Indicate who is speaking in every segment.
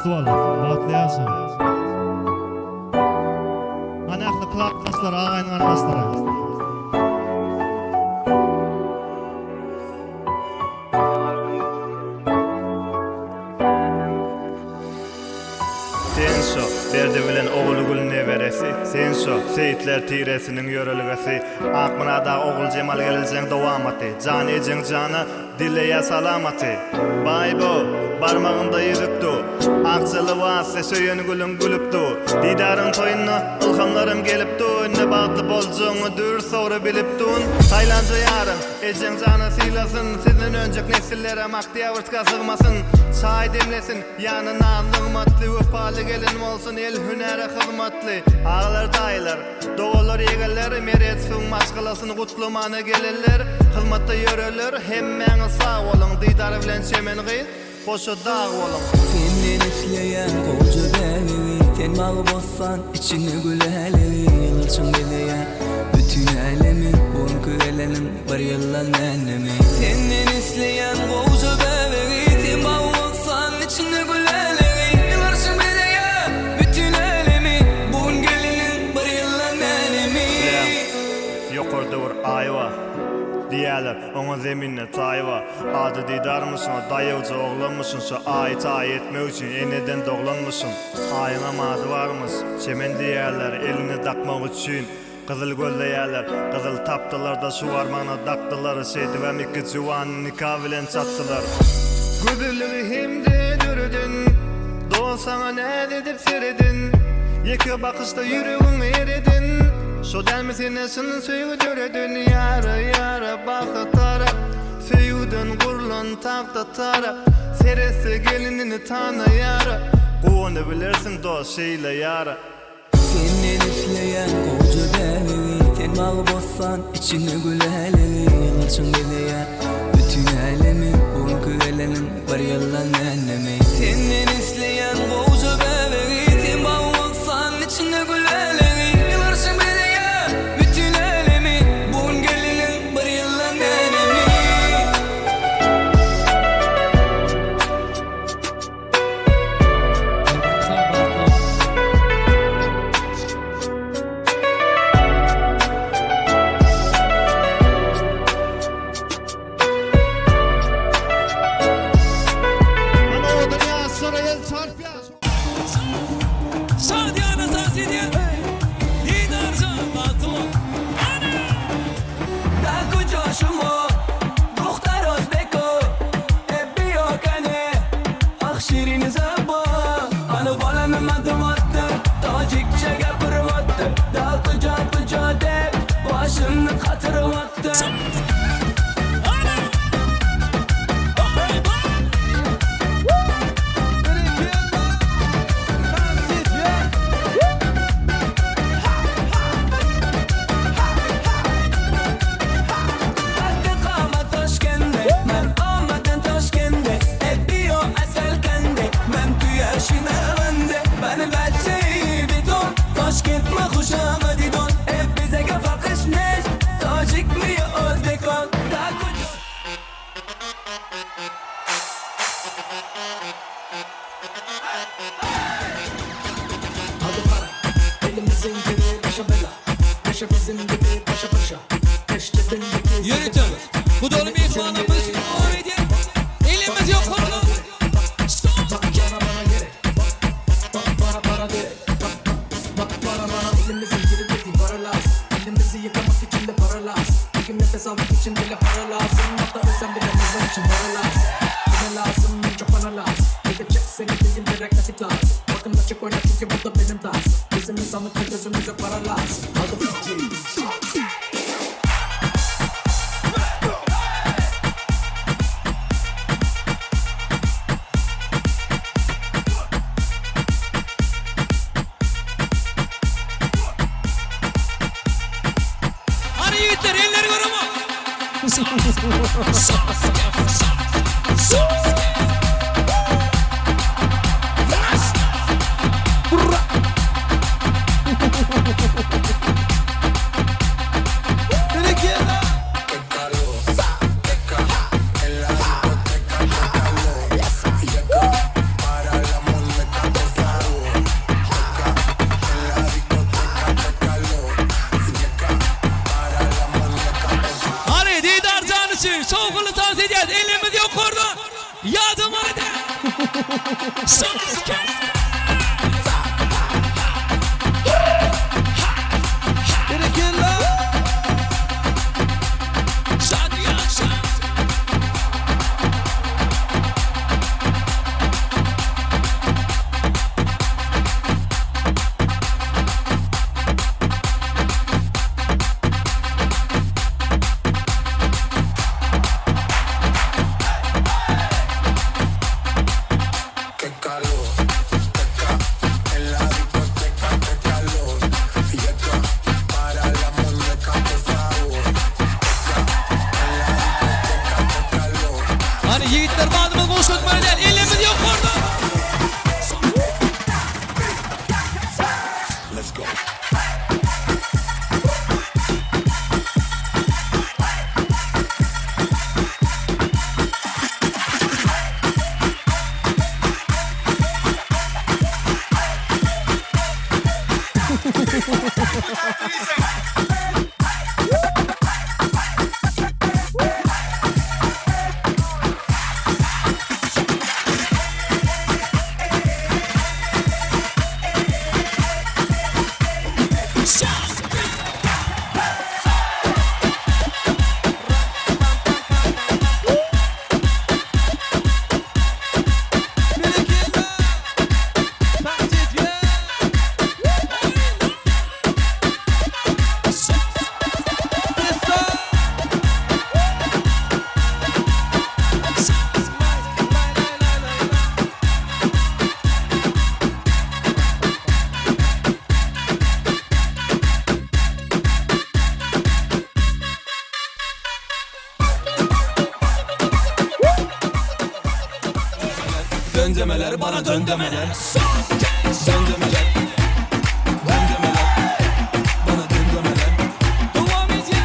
Speaker 1: sağlıklı olun. Mutlu yaşayın. Anaklı kulakdaşlar, ağayın kardeşler.
Speaker 2: Sen şo, berdi bilen oğlu gülüne veresi. Sen şo, seyitler tiresinin yörülgesi. Akmına oğul Cemal gelilsen dovamati. Cani ecin cana, dilleye salamatı. Baybo, barmağında yüzüktü. Akçılı vasıta söyünü gülün gülüptü. Didarın toyunna, ılhamlarım geliptü. Ne bağlı bolcuğunu dür sonra biliptün. Taylancı yarın, ecin cana silasın. Sizden önceki nesillere maktiya vırtka sığmasın. Çay demlesin, yanına anlığmatlı. Öpalı gelin olsun, el hünere hızmatlı. Ağlar dayılar, doğulur yegeller. Meretsin maşkılasın, kutlumanı gelirler. Hızmatta yörülür, hemmeni sağ olun. Didar bilen çemen gıyın, koşu dağ olun.
Speaker 3: Senden üfleyen kolcu bebeği, ten bağı bozsan içini güleleri. Yılırçın geleyen bütün alemi, bonkü elenin var yıllan annemi. Senden üfleyen kolcu bebeği, ten bağı bozsan içini güleleri. Yılırçın geleyen bütün alemi, bonkü elenin var yıllan annemi.
Speaker 2: Yokurda vur ayva diýerler, oňa zeminne taýwa. Ady didarmyşyň, daýyjy oglanmyşyň, şu aýt etmek üçin eneden doglanmyşyň. Aýyna mady barmyş, çemen diýerler, elini dakmak üçin. Kızıl gözleýärler, kızıl tapdylar şu armana dakdylar. Şeýdibem iki juwan nikah bilen çatdylar. Güzelligi hemde döredin, doğsaňa näde edip seredin. Ýeke bakışda ýüregiň eredin. Şo delmesine şunun söýgü döredin. Yara bakatara, söýgüden gurlan taktatara. Seresi gelinini tana yara, gowunu bilersin dost şeýle yara.
Speaker 3: Senden üfleyen kolcu bebeği, ten bağı bozsan içini güleleri. Yılırçın geleyen bütün alemi, bonkü elenin var yıllan annemi. Senden üfleyen kolcu bebeği, ten bağı bozsan içini güleleri. Yılırçın geleyen bütün alemi, bonkü elenin var yıllan annemi.
Speaker 1: Ana o dünya sonra el çarpıyor.
Speaker 4: Şadiyana Sasidiye Didarcan Batu
Speaker 3: Da kucaşımo, Muhtar Özbeko, Ebbi Okane, Akşirin Zaba, Anı balamı madımattı, Tacikçe gapırmattı, Da kuca de, başını katırmattı.
Speaker 4: Yürütün. Bu dolu bir puanımız devam ediyor. Elimiz yok oğlum.
Speaker 5: Elimizin geri dediği para lazım. Elimizi yıkamak için de para lazım. Bugün nefes almak için bile para lazım. Hatta ölsem bile mezar için para lazım. Bana lazım, çok para lazım. Bir de çek seni değil direkt nakit lazım. Bakın açık oyna çünkü bu da benim tarzım. Bizim insanlıkta gözümüze para lazım. Aldım
Speaker 4: Hadi yiğitler elleri koruma. Yardım hadi. Sos kes. Bereketler. Şan yaşa. Hani yiğitler bağdımız boş tutmayın. Elimiz yok orada. Döndemeler bana döndemeler. Döndemeler. Döndemeler. Bana döndemeler. Devam et ya.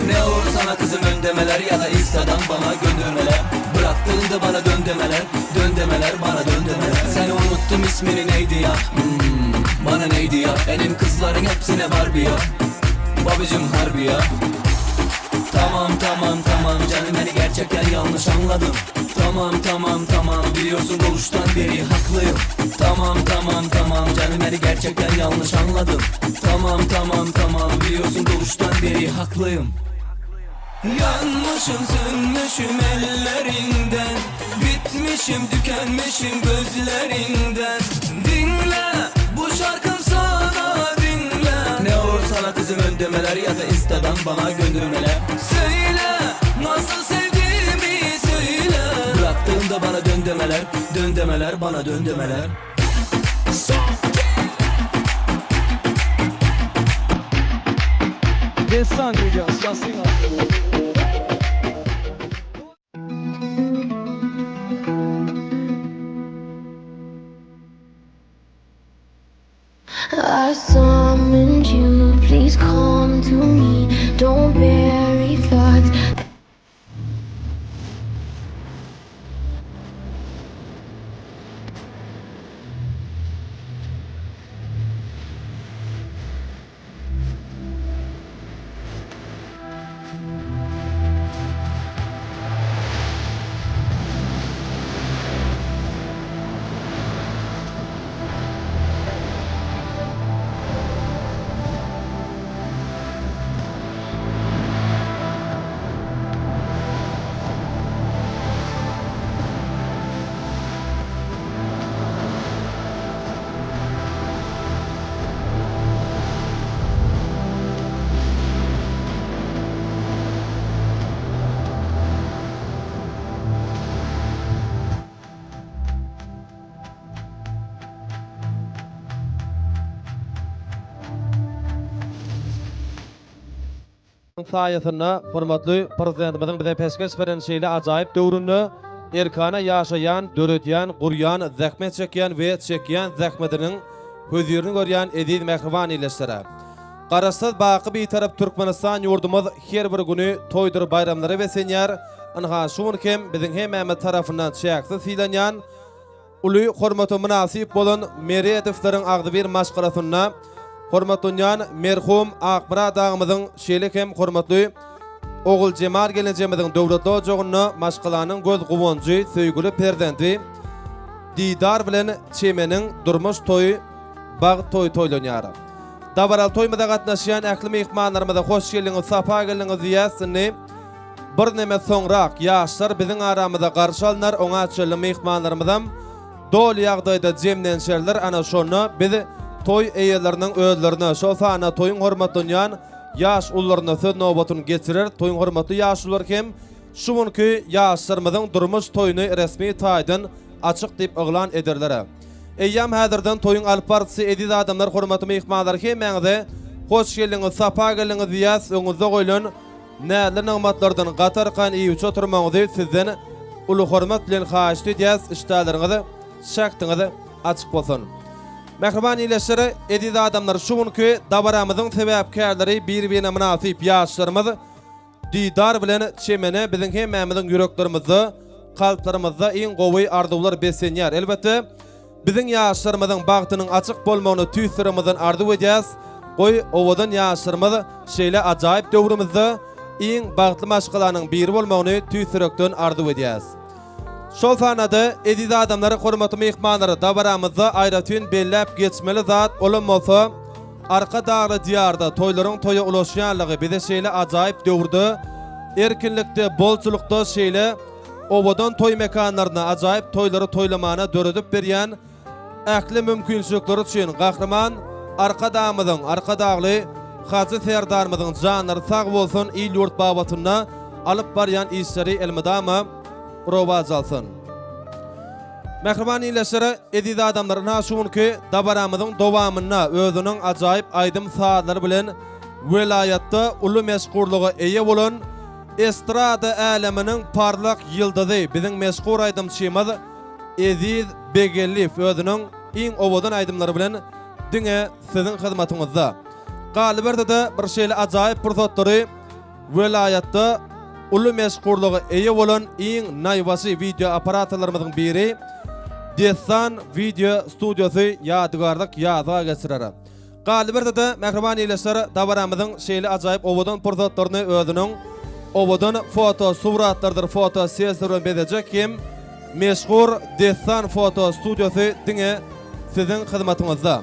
Speaker 4: Ne olur sana kızım öndemeler ya da Insta'dan bana göndermeler. Bıraktığında bana döndemeler. Döndemeler bana döndemeler. Seni unuttum ismini neydi ya? Bana neydi ya? Benim kızların hepsine Barbie ya. Babacım harbi ya. Tamam canım beni gerçekten yanlış anladın. Tamam biliyorsun doğuştan beri haklıyım. Tamam canım beni gerçekten yanlış anladın. Tamam biliyorsun doğuştan beri haklıyım. Yanmışım sönmüşüm ellerinden. Bitmişim tükenmişim gözlerinden. Dinle bu şarkım sana dinle. Ne olur sana kızım öndemeler ya da Insta'dan bana göndermeler. Söyle nasıl sevdiğimi söyle. Bıraktığımda bana döndemeler. Döndemeler bana döndemeler.
Speaker 6: This song you just sing on.
Speaker 7: I summoned you, please come to me. Don't bury thoughts.
Speaker 6: Sayesinde hormatly prezidentimizin bize peşkeş berenşeyle acayip döwründe erkana yaşayan, döretýän, gurýan, zähmet çekýän we çekýän zähmetiniň gözlerini görýän ediz mehriban ileşlere. Garasız baky bir tarap Türkmenistan ýurdumyz her bir güni toýdur bayramlary we senýär. Anha şuň hem biziň hemme tarapyndan çäksiz sylanýan uly hormata münasip bolan Meriýetleriň agdy bir maşgarasyna hormatlanýan merhum Akmara dağımyzyň şeýle hem hormatly Ogul Cemal gelenjemizin döwlet ojagyny maşgalanyň göz guwanjy söýgüli perdendi Didar bilen Çemeniň durmuş toýu bag toý toýlanýar. Dabaral toýmada gatnaşýan ähli mehmanlarymyza hoş geldiňiz, sapa geldiňiz diýäsini. Bir näme soňrak ýaşlar biziň aramyzda garşy alynar, oňa çyly mehmanlarymyzam dol ýagdaýda jemlenşerler. Ana şonu biz toy eýeleriniň özlerine, şo sana toyun hormatlanýan ýaş ullaryna söz nobatyny geçirer. Toyun hormatly ýaşlar hem şuňky ýaşlarymyzyň durmuş toýuny resmi taýdan açyk diýip oglan ederler. Eýýam häzirden toyun alyp barçy edil adamlar, hormatly mehmanlar hemmeňize hoş geldiňiz, sapa geldiňiz diýäs. Öňüzde goýulan näle nigmatlardan gatarkan iyi oturmaňyzy sizden uly hormat bilen haýyş edýäs. İşdalaryňyzy, şaktyňyzy açyk bolsun. Mehriban ileşleri edil adamlar, şuňky dabaramyzyň sebäpkärleri bir-birine münasip ýaşlarymyz Didar bilen Çemene biziň hemmämiziň yüreklerimizi, kalplarymyzda iň gowy arzuwlar besenýär. Elbetde biziň ýaşlarymyzyň bagtynyň açyk bolmagyny tüýsürimizden arzuw edýäs. Goý owadan ýaşlarymyz şeýle ajaýyp döwrümizde iň bagtly maşgalanyň biri bolmagyny tüýsürekden arzuw edýäs. Şol sanada edil adamlary, hormatly mehmanlary, dabaramyzda aýratyn belläp geçmeli zat olanmasa arka dağlı diyarda toylaryň toýa ulaşýanlygy bize şeýle ajaýyp döwürde erkinlikde, bolçulukda şeýle owadan toy mekanlaryna ajaýyp toylary toýlamana döredip berýän ähli mümkinçilikleri üçin gahrman arka dağımyzyň, arka dağly Hacı Serdarymyzyň janlary sag bolsun, il ýurt babatyna alyp barýan işleri elmidama rowaj alsyn. Mehriban ileşleri edil adamlaryň şuňky dabaramyzyň dowamyna özüniň ajaýyp aýdym saadlary bilen welayatda uly meşgurlugy eýe bolan estrada äleminiň parlak ýyldyzy biziň meşgur aýdymçymyz Eziz Begelliw özüniň iň owadan aýdymlary bilen diňe siziň hyzmatyňyzda. Galiberde de bir şeýle ajaýyp pursatary welayatda uly meşgurlugy eýe bolan iň naýwasy video aparatlarymyzyň biri Desan video studiosy ýadygarlyk ýaza geçirer. Galiberde de mehriban ileşleri dabaramyzyň şeýle ajaýyp owadan pursatlaryny özüniň owadan foto suratlardyr, foto sesleri bedejek hem meşhur Desan foto studiosy diňe siziň hyzmatyňyzda.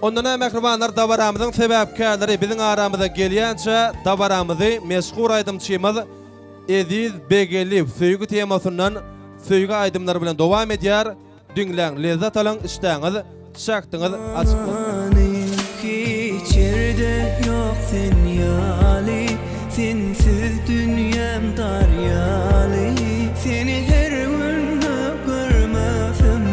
Speaker 6: Ondan mehribanlar, dabaramyzyň sebäpkärleri biziň aramyzda gelýänçe dabaramyzy meşhur aýdymçymyz Eziz Begelliw söýgü temasyndan söýgü aýdymlary bilen dowam edýär. Düňläň lezzet alan iştäňiz, şaktyňyz açyk bolsun.
Speaker 3: İçeride yok sen yali, sensiz dünyam daryalı. Seni her gün görmezim,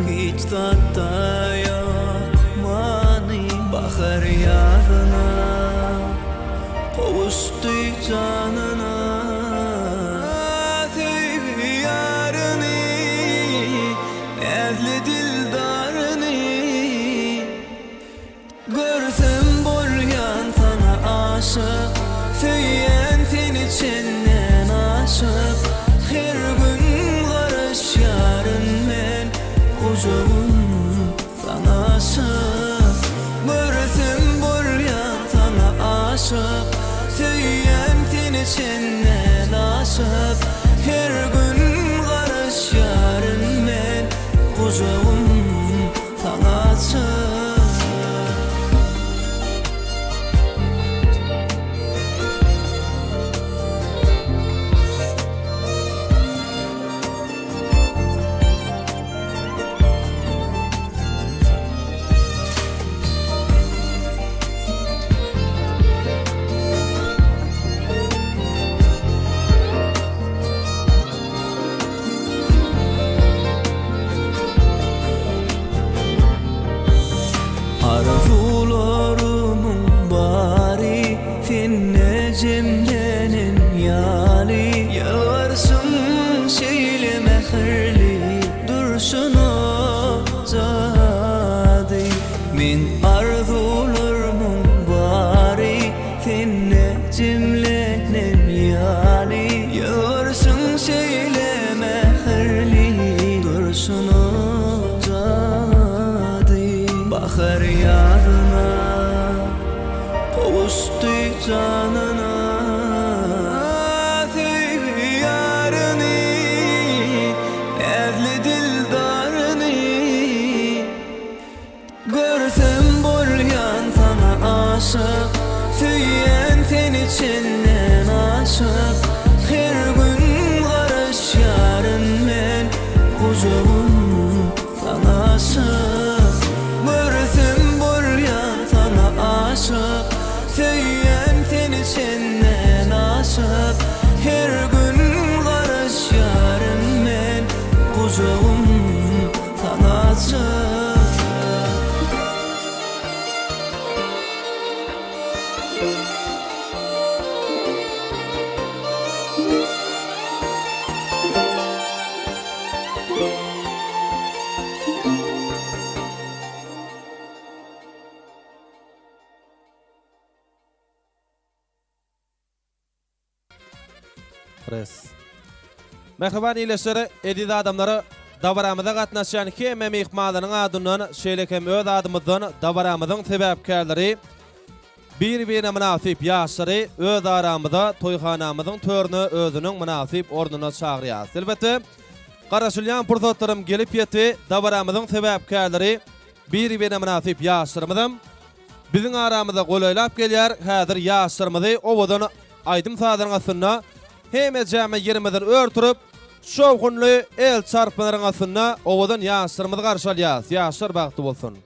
Speaker 3: hiç tatta yok mani. Bahar yazına kavuştu canına, sevgi yarını, nezle dildarını. Görsem bolyan sana aşık, söyleyen seni çenden aşık. Her gün karış yarın men, kucağım sana aşık. Görsem bolyan sana aşık, söyleyen seni çenden aşık. Her gün karış yarın men, kucağım sana aşık.
Speaker 6: Pres. Mehriban ileşleri, edidi adamları dabaramyza gatnaşan kemme mehmanlaryň adyndan şeýlekem öz adymyzdan dabaramyzyň sebäpkärleri bir-birine münasip ýaşlary öz aramyzda toýhanamyzyň törüne özüniň münasip orduny çagyrýar. Elbetde garaşylýan pursatlarym gelip ýetdi. Dabaramyzyň sebäpkärleri bir-birine münasip ýaşlarymyzym biziň aramyzda golaýlap gelýär. Häzir ýaşlarymyzy owadan aýdym sadyryň asyna heme jame ýerimizden örtürip şowgunly el çarpmaryň asyna owadan ýaşlarymyzy garşalýar. Ýaşlar bagty bolsun.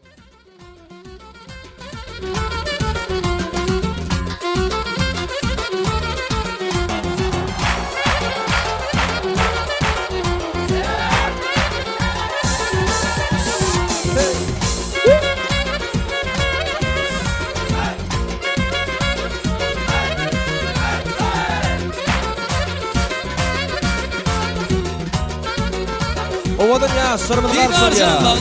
Speaker 6: Owadan ýaşlarymyzy garşalýar.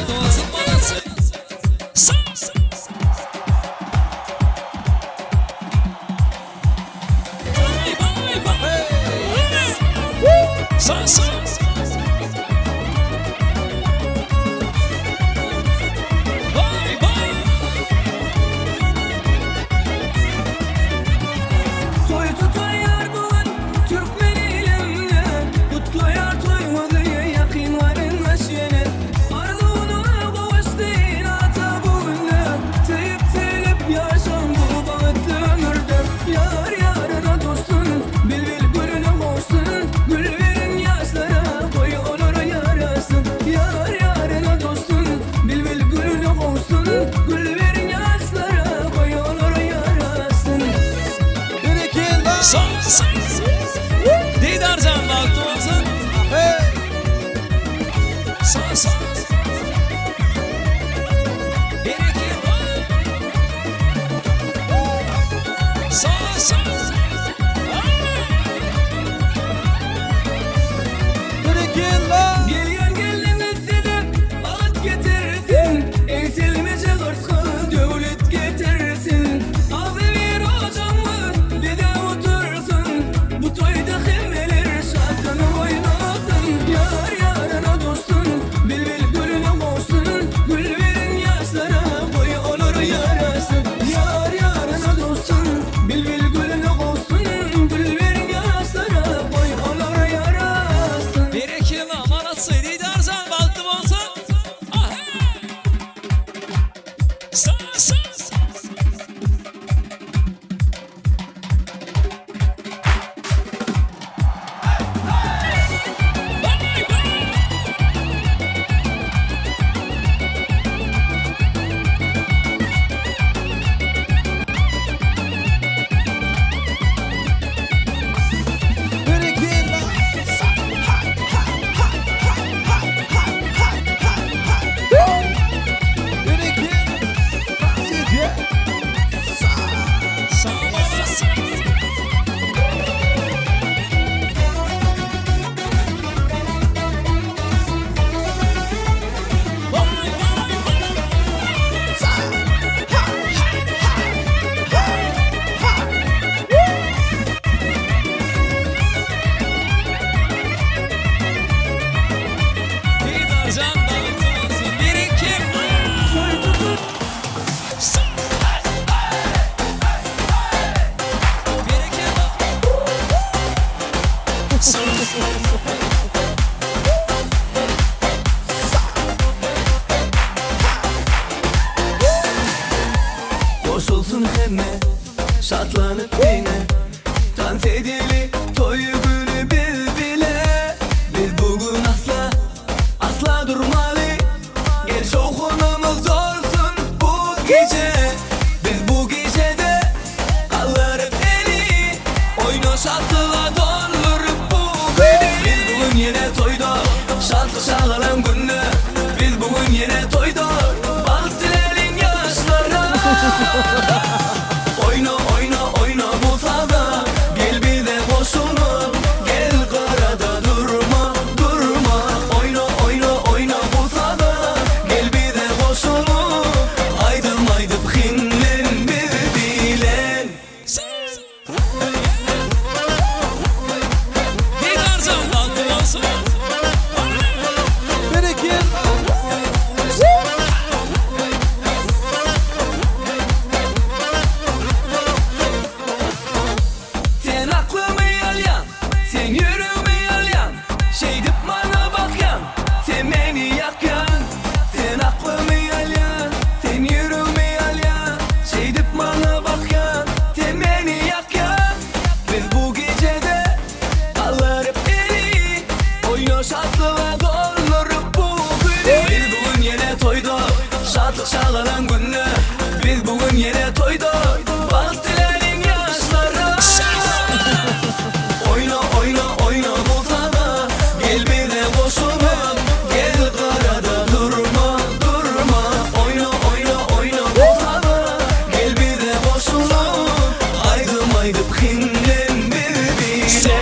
Speaker 3: Toy tutayar bulan Türkmen elimle Kutlayar toymadı yakınların aşyene Arluğuna kavuştun ata bugünle Teyip telip yaşam bu bağıtlı ömürde Yar yarına dostun bil gülüne olsun Gül verin yaşlara koy olur yarasın Yar yarına dostun bil gülüne olsun Gül verin yaşlara koy olur yarasın
Speaker 4: Didarcan vakti olsun. Son. Bir iki son.
Speaker 3: Gelyen gelinizde de ağıt getirsin Eğitilmece gırtkı devlet getirsin Ağzı bir hocamı dede otursun Bu toyda hemmeler şarkını oynasın Yar yarına dostun bil gülüne olsun Gül verin yaşlara boy olur yarasın Yar yarına dostun bil gülüne olsun Gül verin yaşlara boy olur yarasın
Speaker 4: Bir iki amanatsı didarcan vakti olsun. Son. Didarcan vakti olsun. Bir iki
Speaker 3: Koşulsun hemme şartlanıp yine Dans edili toy günü bil bile Biz bugün asla durmalı Gel şokunumuz olsun bu gece Biz bu gecede kallarıp eli Oyna şarkıla dondurup bu beni Biz bugün yine toyda şarkı çalalım günü Biz bugün yine toyda bak dilerin yaşlara Oyna bu sada Gel bir de koşulup Gel karada durma Oyna bu sada Gel bir de koşulup Aydım hinlen bir dilen çağıran günü biz bugün yine toyduk. Balık dilenin yaşları. Oyna oyna oyna bulsana, gel bir de koşulup gel karada durma durma. Oyna oyna oyna bulsana, gel bir de koşulup aydım aydım kinlen birbirine.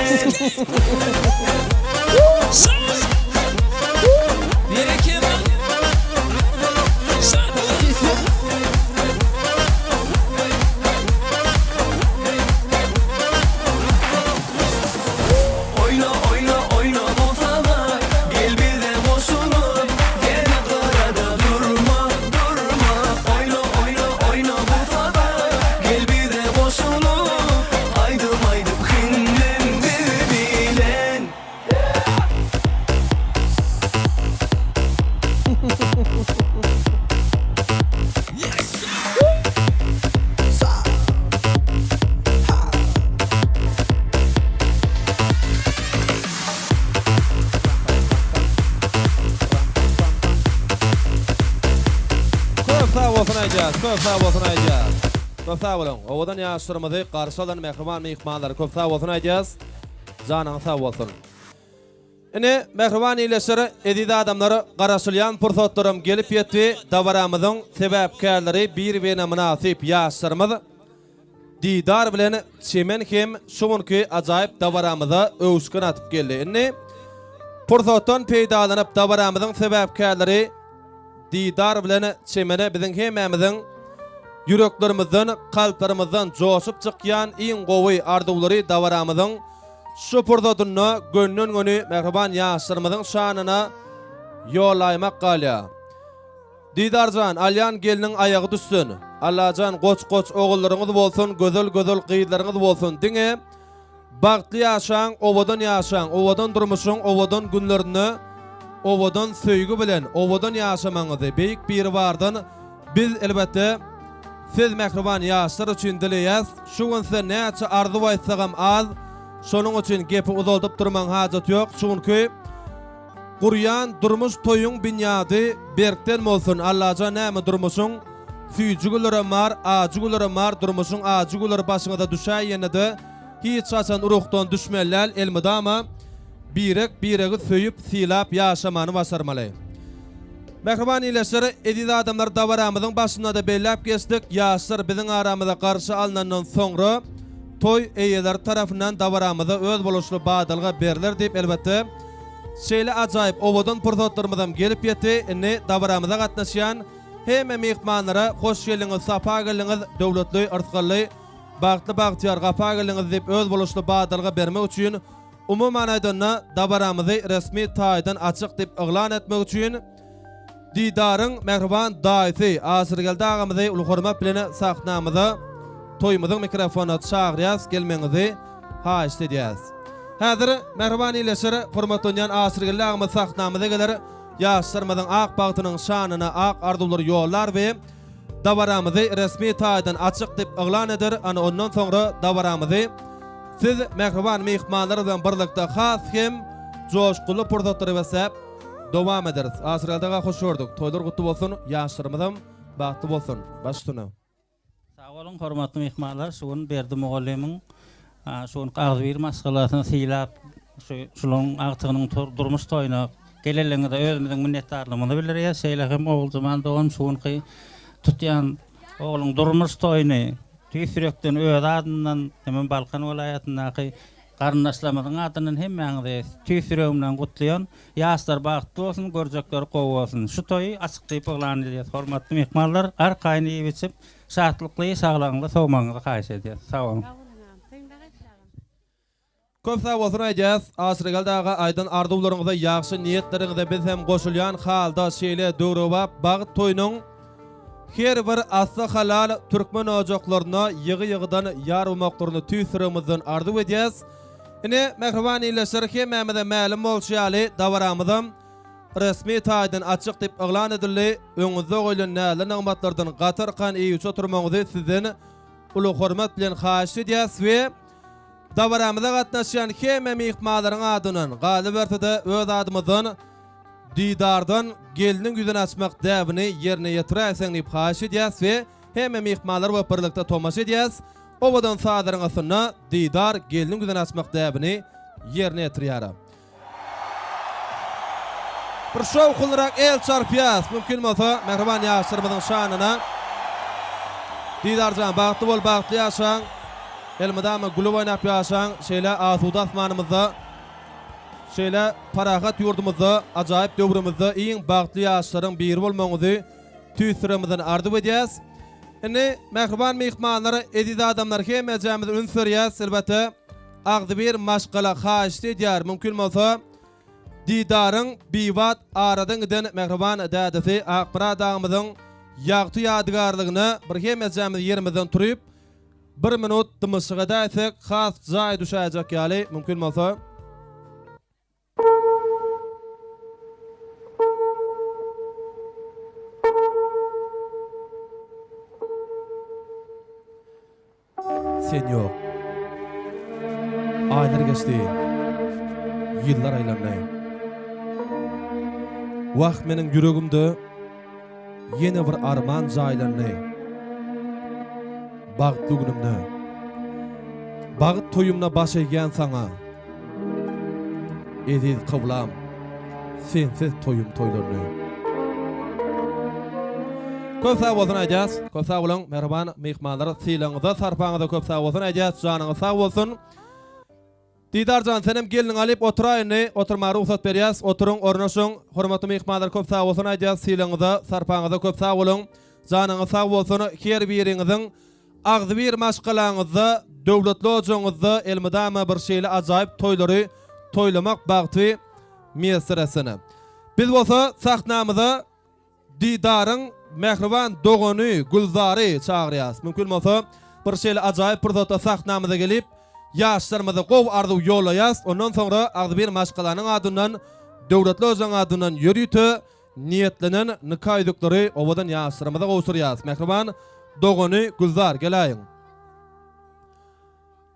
Speaker 3: Oyna oyna oyna bulsana, gel bir de boşulup gel karada durma durma. Oyna oyna oyna bulsana, gel bir de boşulup aydım aydım kinlen bilen.
Speaker 6: Köp sağ bolsun aýdýar, köp sağ bolsun aýdýar. Köp sağ bolun. Owadan ýaşdyrmady garşy alan mehriban mehmanlar köp sağ bolsun aýdýas. Janyň sağ bolsun. Ine mehriban ýyleşleri, edidi adamlary garaşylýan pursatlarym gelip ýetdi. Dawaramyzyň sebäpkärleri bir-birine münasip ýaşdyrmady. Didar bilen çemen hem şumunky ajaýyp dawaramyza öwüşken atyp geldi. Ine pursatdan peýdalanyp dawaramyzyň sebäpkärleri didar bilen çemene biziň hemmämiziň yüreklerimizden, kalplerimizden joşup çykýan iň gowy arzuwlary dawaramyzyň şu purdadyna gönlün göni mehriban ýaşlarymyzyň şanyna ýolaymak galýa. Didarjan alyan geliniň aýagy düşsün. Allajan goç-goç ogullaryňyz bolsun, gözel-gözel gyýdlaryňyz bolsun diňe. Bagtly ýaşaň, owadan ýaşaň, owadan durmuşyň, owadan günlerini owadan söýgü bilen, owadan ýaşamaňyzy beýik biri bardan biz elbetde siz mehriban ýaşlar üçin dileýäs. Şu günse näçe arzu aýtsagam az, şonuň üçin gepi uzaldyp durmaň hajat ýok. Çünki Qur'an durmuş toyuň binýady berkden bolsun. Allaja näme durmuşyň süýjügülere mar, ajygülere mar, durmuşyň ajygülere başyňa da düşäýär ýene-de hiç çaçan urukdan düşmeler elmidama biregi söýüp silap ýaşamany basarmaly. Mehriban ýyleşleri, edidi adamlar dawaramyzyň başynda da bellap geçdik. Ýaşlar biziň aramyzda garşy alnandan soňra toy eýeleri tarapyndan dawaramyza öz boluşly badalga beriler diýip elbetde şeýle ajaýyp owadan pursatlarymyzdan gelip ýetdi. Ine dawaramyza gatnaşýan hemme mehmanlara hoş geldiňiz, sapa geldiňiz, döwletli, artgaly, bagtly bagtyar gapa geldiňiz diýip öz boluşly badalga bermek üçin umuman aýdanda dawaramyzy resmi taýdan açyk diýip eglan etmek üçin didaryň mehriban daýsy Asyrgel dagamyzy uly hormat bilen sahnamyza toýumyzyň mikrofona çagyrýas, gelmeňizi haýyş edýäs. Häzir mehriban ýyleşleri, hormatlanýan Asyrgel dagamyzy sahnamyza geler ýaşlarymyzyň ak bagtynyň şanyna ak arzuwlary ýollar we dawaramyzy resmi taýdan açyk diýip eglan eder. Ana ondan soňra dawaramyzy siz mehriban mehmanlar bilen birlikde has hem joşkuly pursatlar besep dowam ederiz. Asyrgeldaga hoş gördük. Toýlar gutly bolsun, ýaşlarymyzam bagtly bolsun. Başlyna.
Speaker 8: Sağ olun hormatly mehmanlar, şuň berdi mugallimim. Şuň agzyr masgalatyny silap, şuň agtygynyň durmuş toýuna geleleňde özümiziň minnetdarlygyny bildirýär. Şeýle hem oguljaman dowam şuňky tutýan oğluň durmuş toýuny tüýsürekden öz adyndan hemen Balkan welaýatyndaky garyndaşlarymyzyň adynyň hemmäňizi tüýsüregimden gutlaýan ýaşlar bagtly bolsun, görjekler gowy bolsun. Şu toýy açykdyp eglan edýär. Hormatly mehmanlar, arkaýny ýeçip şatlykly, saglanly sowmaňyzy haýyş edýär. Sag olun.
Speaker 6: Köp sağ bolsun aýdýas. Asyrgeldaga aýdan arzuwlaryňyza, ýagşy niýetleriňize biz hem goşulýan halda şeýle döwrewap bagyt toýunyň her bir asla halal Türkmen ojaklaryna ýygy-ýygydan ýar bolmaklaryny tüýsüregimizden arzu edýäs. Ine mehriban ýyleşler hemmämize ma'lum bolýaly dawaramyzam resmi taýdan açyk diýip eglan edildi. Öňüňizde goýulan näle nagmatlardan gatarkan iýüçe oturmaňyzy sizden uly hormat bilen haýyş edýäs we dawaramyza gatnaşýan hemme mehmanlaryň adynyň galy bertide öz adymyzdan didardan gelinin güden açmak dəbini yerine yetirəsən deyip xahiş ediyəs ve hemme mihmanlar ve birlikte tomaş ediyəs. Ovadan sağdarın asına didar gelinin güden açmak dəbini yerine yetiriyara. Bir şov kılırak el çarpiyas mümkün olsa mehriban yaşlarımızın şanına didarcan bağıtlı bol bağıtlı yaşan elmadamı gülü oynap yaşan şeyle asuda asmanımızda şeyle parahat yurdumuzda acayip dövrümüzde iyin bağıtlı yaşların bir olmağızı tüysürümüzün ardı ediyaz. Şimdi mehriban mihmanları edidi adamlar hem ecemiz ünsüriyaz elbette ağzı bir maşgala xaişti ediyar mümkün olsa didarın bivat aradan giden mehriban dədəsi Akbara dağımızın yağtı yadigarlığını bir hem ecemiz yerimizden turuyup 1 minut dımışıqada isek xas zay düşəcək yali mümkün olsa. Sen yok. Aylar geçti. Yıllar aylanay. Vaqt menin yüreğimde yeni bir arman zaylanay. Bağıt günümde. Bağıt toyumna baş eğen sana. Edil kıvlam. Sensiz toyum toylarını. Köp sağ olsun ayacağız. Köp sağ olun. Merhaban mihmanlar. Silağınıza sarpağınıza köp sağ olsun ayacağız. Canınız sağ olsun. Didarcan senem gelin alıp oturayını. Oturma ruhsat beriyaz. Oturun ornaşın. Hormatlı mihmanlar köp sağ olsun ayacağız. Silağınıza sarpağınıza köp sağ olun. Canınız sağ olsun. Her birinizin ağzı bir maşqalağınızda dövletli ocanızda elmadama bir şeyle acayip toyları toylamak bağıtı miyeseresini. Biz olsa sahnamıza didarın mehriban doğunu, gülzarı çağırıyaz. Mümkün olsa bir şeyle acayip bir zata sahnamıza gelip yaşlarımıza qov ardı yollayaz. Ondan sonra ağzı bir maşqalanın adından dövletli ocan adından yürüytü niyetlenen nikaydıkları ovadan yaşlarımıza qovsuruyaz. Mehriban doğunu gülzar gelayin.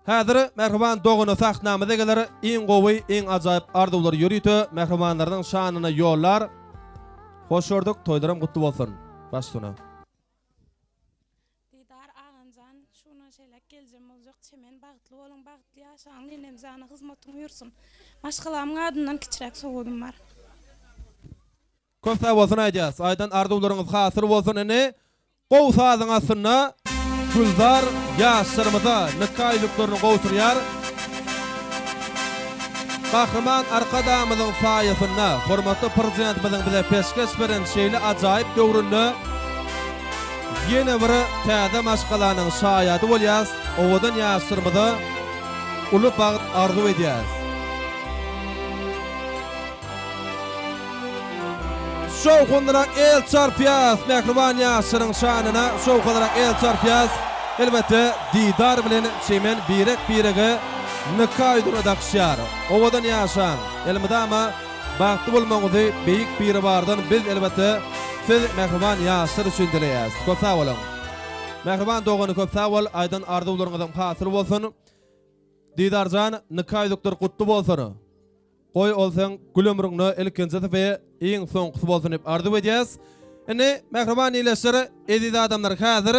Speaker 6: Hazır mehriban doğunu sahnamıza gelir. En qovi, en acayip ardılar yürüytü. Mehribanlarının şanına yollar. Hoş gördük. Toylarım kutlu olsun. Başlığına.
Speaker 9: Didar ağancan şuna şeyler geleceğim olacak. Çemen bağıtlı olun, bağıtlı yaşağın. Nenem zana hizmetin uyursun. Maşkalamın adından kiçirek soğudum var.
Speaker 6: Köp sağ olsun ayacağız. Aydan ardılarınız hasır olsun. Qov sazın asına gülzar yaşlarımıza nikaylıklarını qovsuruyar. Kahraman arkadamızın sayesinde hormatlı prezidentimizin bize peşkeş veren şeyli acayip dövründe yeni bir təzə maşqalanın şayadı olyaz. Ovadan yaşlarımıza ulu bağıt arzu ediyaz. Şov kondurak el çarpiyaz. Mehriban yaşların şanına şov kondurak el çarpiyaz. Elbette didar bilen şeymen birege nikaydıra dakşyar. Ovadan yaşan. Elmadama bağıtlı bulmağızı beyik biri vardan biz elbette siz mehriban yaşlar üçün dileyaz. Köp sağ olun. Mehriban doğunu köp sağ ol. Aydan ardılarınızın hasır olsun. Didarcan nikaydıklar kutlu olsun. Koy olsan gül ömrüňni ilkinji ve iň soňky bolsun dep arzu edýäs. Ene mehriban ileşleri edidi adamlar hazır.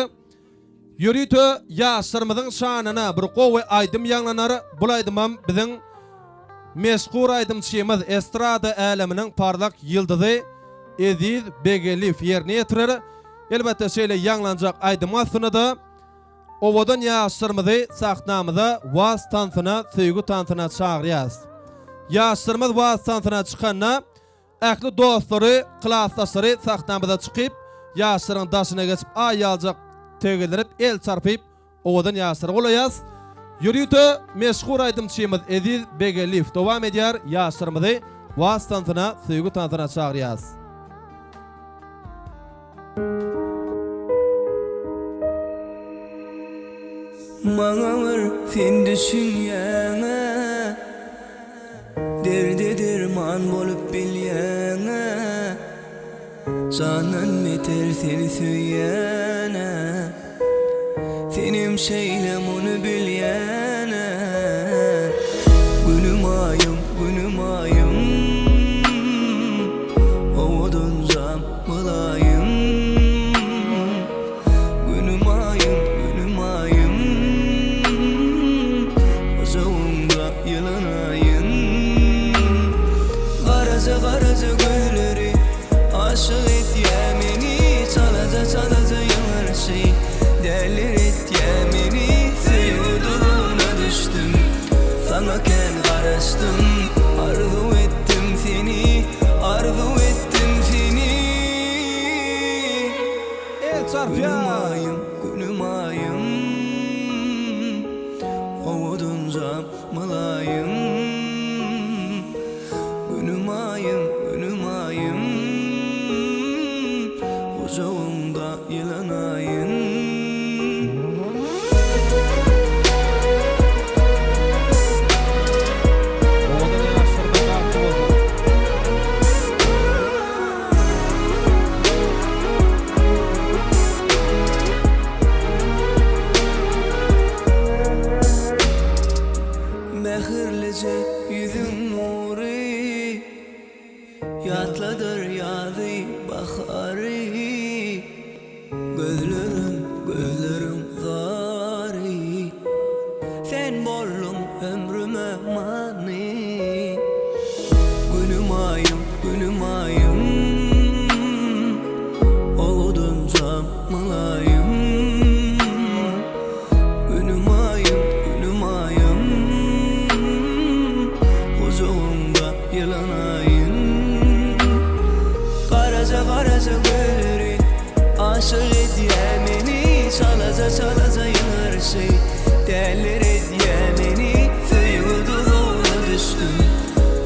Speaker 6: Yürütü yaşlarımızın şanına bir qowy aýdym ýanglanar. Bul aýdymam biziň meşhur aýdymçymyz estrada aleminiň parlak ýyldyzy Ediz Begelif ýerine ýetirer. Elbette şeýle ýanglanjak aýdym aslynda owadan yaşlarymyzy sahnamyza waz tansyna, söýgü tansyna çagyrýas. Yaşlarımız vasıtasına çıkanna ähli dostları, klassdaşları sahnamıza çıkıp yaşların daşına geçip ay alacak tögeldirip el çarpıp ovadan yaşları olayaz. Yürüyütü meşhur aydımçıyımız Ediz Begelif devam edýär. Yaşlarımızı vasıtasına, söýgü tansyna çagyrýas.
Speaker 3: Maňa bir sen düşünýäňe derde derman bolup bilýäňe janan meter seni söýýäne senim şeýlem onu bilýäne günüm ayım yılanayın.
Speaker 6: Oğlan yaşlarına karşı olsun.
Speaker 3: Mehirlice yüzün nuri, yatladır yadı baharı. Gözlerim zari, sen bollum ömrüme mani. Günüm ayım, oğudun camılayım. Günüm ayım, huzurunda yılanayın. Karaca gölleri aşık ediye beni. Çalaca yınar şey derler ediye beni. Feyuduğuna düştüm,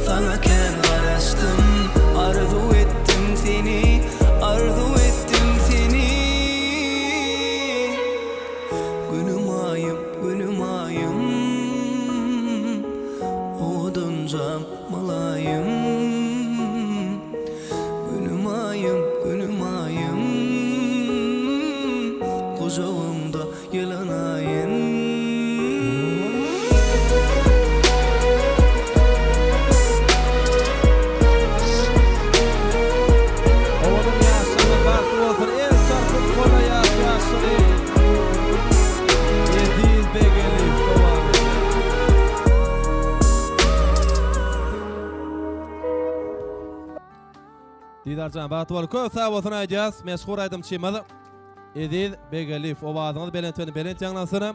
Speaker 3: sana ken karıştım. Arzu ettim seni. Günüm ayım, odun camılayım. Günüm ayım, kucağımda yılanayın.
Speaker 6: Oğlan yaşlarına karşı olsun. El çarpıp kola yaşları. Yediz begeli devam ediyor. Didarcan Batwal köp sağ bolsun aýdýas. Meşhur aýdym çymaly. Ediz Begelif owazyňyz belent ýaňlasyny.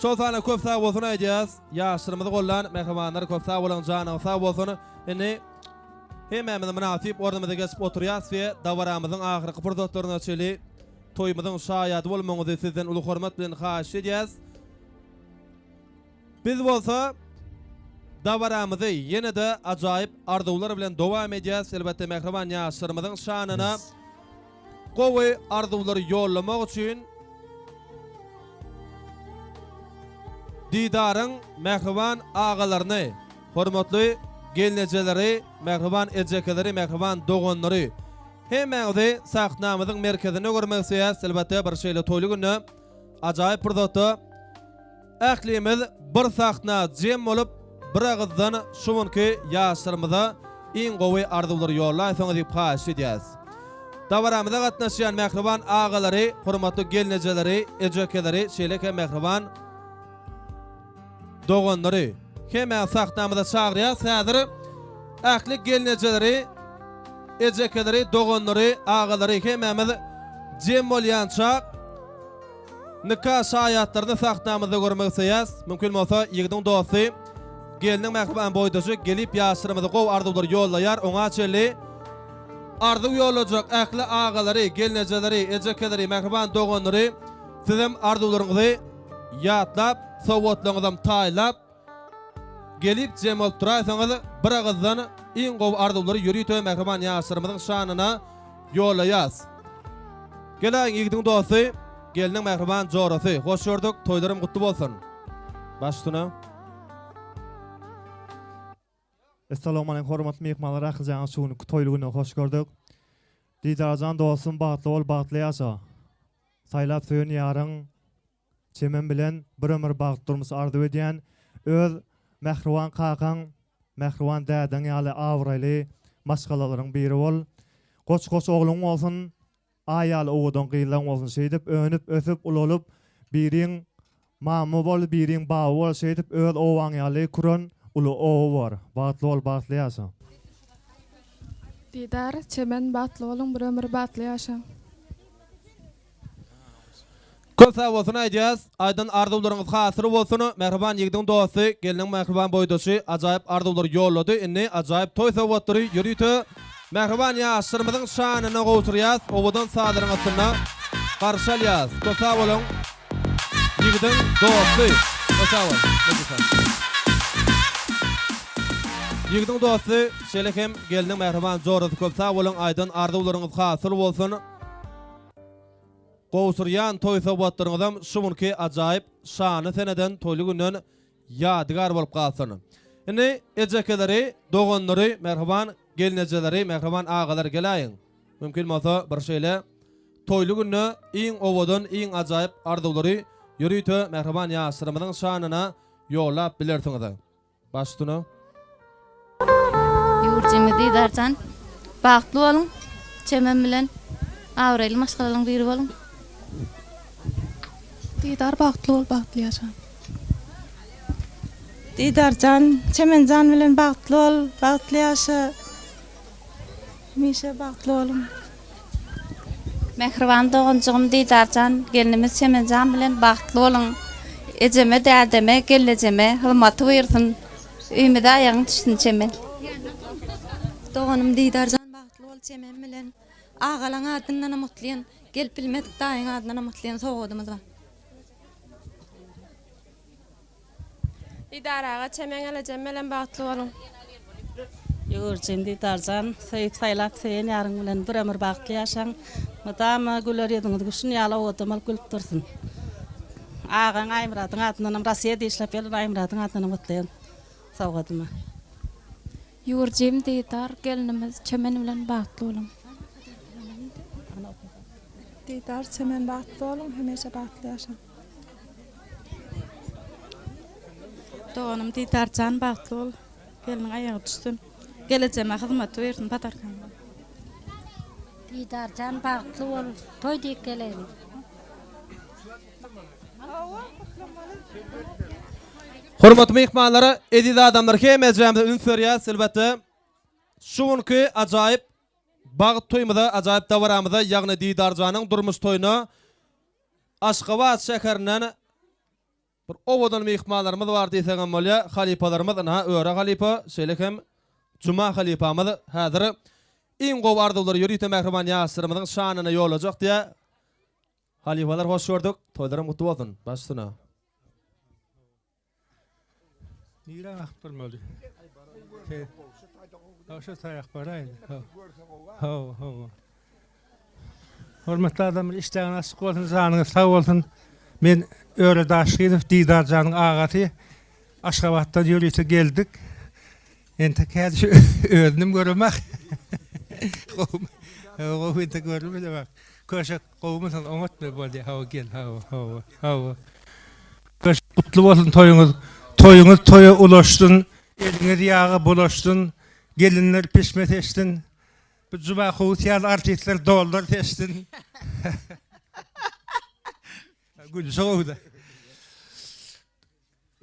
Speaker 6: Şol sana köp sağ bolsun aýdýas. Ýaşlarymyzy gollan mehmanlar köp sağ bolan janyň sağ bolsun. Indi hemmämiz münasip ordamyza geçip oturýas we dawaramyzyň ahyrky purdotlaryna çeli toýumyzyň şaýady bolmagyňyzy sizden uly hormat bilen haýyş edýäs. Biz bolsa dawaramyzy ýene-de ajaýyp arzuwlar bilen dowam edýäs. Elbetde mehriban ýaşlarymyzyň şanyna gowy arzuwlary ýollamak üçin didaryň mehriban agalaryny, hormatly gelnejeleri, mehriban ejekeleri, mehriban doganlary hemmäňizi sahnamyzyň merkezine görmek isleýäs. Elbetde bir şeýle toýly günü ajaýyp purdotda ählimiz bir sahna jem bolup bir agızdan şumunki ýaşlarymyza iň gowy arzuwlary ýollaýsyň diýip haýyş edýäs. Dawaramyza gatnaşýan mehriban agalary, hormatly gelnejeleri, ejekeleri, şeýleke mehriban doganlary hemä sahnamyza çagyrýas. Häzir ähli gelnejeleri, ejekeleri, doganlary, agalary hemmämiz jem bolýança nikah şaýatlaryny sahnamyzda görmek isleýäs. Mümkin bolsa ýigdiň dosty geliniň mehriban boýdaşy gelip ýaşlarymyza gowy arzuwlary ýollaýar. Oňa çeli arzuw ýollajak ähli agalary, gelnejeleri, ejekeleri, mehriban doganlary sizem arzuwlaryňyzy ýatlap, sowatlaryňyzdan taýlap gelip jem bolup turaýsaňyz bir agızdan iň gowy arzuwlary ýürüýtme mehriban ýaşlarymyzyň şanyna ýollaýas. Gelen ýigdiň dosty, geliniň mehriban jorasy. Hoş gördük, toýlarym gutly bolsun. Başlyna.
Speaker 1: Assalamu alaykum hormatly mehmanlar, ahyrjaňyz şuny toýly güne hoş gördük. Didarjan dostum bagtly bol, bagtly ýaşa. Saýlap söýen ýaryň çemen bilen bir ömür bagtly durmuş arzuw edýän öz mehriban kakaň, mehriban dädeň ýaly awraly maşgalalaryň biri bol. Goç ogluň bolsun, aýal owadan gyýlan bolsun şeýdip önüp ösüp ululup biriň mamy bol, biriň baby bol şeýdip öz owaň ýaly kuran ulu owu bar. Bagtly bol, bagtly ýaşa.
Speaker 9: Didar, çemen batly bolun, bir ömür batly ýaşa.
Speaker 6: Köp sağ bolsun aýdýas. Aýdan arzuwlaryňyz hasyr bolsun. Mehriban ýigdiň dosty, geliniň mehriban boýdaşy ajaýyp arzuwlary ýollady. Indi ajaýyp toý sowgatlary ýürüýte. Mehriban ýaşlarymyzyň şanyna gowturýas. Owadan sadyryňyzna garşy alýas. Köp sağ bolun. Ýigdiň dosty. Köp sağ bol. Ýigdiň dosty, şelekem geliniň mehriban jorasy köp sağ bolun. Aýdan arzuwlaryňyz hasyr bolsun. gowsuryan toý sohbatlaryňyzam şumunki ajaýyp şany seneden toýly günden ýadygar bolup galsyn. Indi ejekeleri, doganlary, merhaban gelnejeleri, merhaban agalar gelaýyn. Mümkin bolsa bir şeýle toýly günni iň owadan iň ajaýyp ardawlary ýürüýte merhaban ýaşyrymyň şanyna ýollap bilersiňiz. Başdyna
Speaker 9: Ýurjymy diýdarjan, bagtly bolun. Çemen bilen awrayly maşgalalyň biri bolun.
Speaker 10: Diýdar bagtly bol, bagtly ýaşa.
Speaker 9: Diýdarjan, çemenjan bilen bagtly bol, bagtly ýaşa. Mişe bagtly bolun. Mehriban doganjygym diýdarjan, gelinimiz çemenjan bilen bagtly bolun. Ejeme dädeme, gelejeme hyrmaty buyursun. Üýmide aýagyň düşsün çemen.
Speaker 10: Doganım diýdarjan bagtly bol, çemen bilen agalaň adyndan mutlaýan, gelip bilmedik daýyň adyndan mutlaýan sowadymyz bar.
Speaker 9: Idaraga çemen gelejem bilen bagtly bolun.
Speaker 8: Ýurjym diýdarjan, söýüp saýlap seýen ýaryň bilen bir ömür bagtly ýaşaň. Mydama güler ýediňiz güşün ýala otamal gülüp dursun. Ağaň Aýmuratyň adyndan Rasiýada işläp bilen Aýmuratyň adyndan mutlaýan sowgadymy.
Speaker 10: Ýurjym diýdar, gelinimiz çemen bilen bagtly bolun. Diýdar, çemen bagtly bolun, hemeşe bagtly ýaşa.
Speaker 9: Doganım diýdarjan bagtly bol. Geliniň aýagy düşsün. Gelejeme hyzmaty bersin patarkan.
Speaker 10: Diýdarjan bagtly bol, toý diýip geleýin.
Speaker 6: Hormatly mehmanlara, edil adamlar hem mejramda ünferýär silbetde. Şuňky ajaýyp bagyt toýmada, ajaýyp dawaramyda, ýagny diýdarjanyň durmuş toýuna Aşgabat şäherinden bir owadan mehmanlarymyz bar diýsegem bolýar. Halipalarymyz, öre halipa, şeýlekem Juma halipamyz häzir iň gowy ardawlary ýürüýte mehriban ýaşyrymyň şanyna ýolajak diýe. Halipalar hoş gördük. Toýlarym mutlu bolsun. Başdyna.
Speaker 11: Nira aktarmalı. Aşağı tayak paraydı. Ha. Hormatly adamlar, işlerin açık olsun, canınız sağ olsun. Men öyle daşgydym, diýdarjanyň agaty. Aşgabatdan ýürüýte geldik. Ente kädi özüm göremek. Gowy ente görmedi bak. Köşek gowmysan oňatmy boldy. Ha gel, ha. Köşek kutlu bolsun toýuňyz. Toyuňyz toya ulaşdyn, eliňiz ýaga bulaşdyn, gelinler pişme teşdin. Bu juma howtýal artistler dollar teşdin. Gül şowda.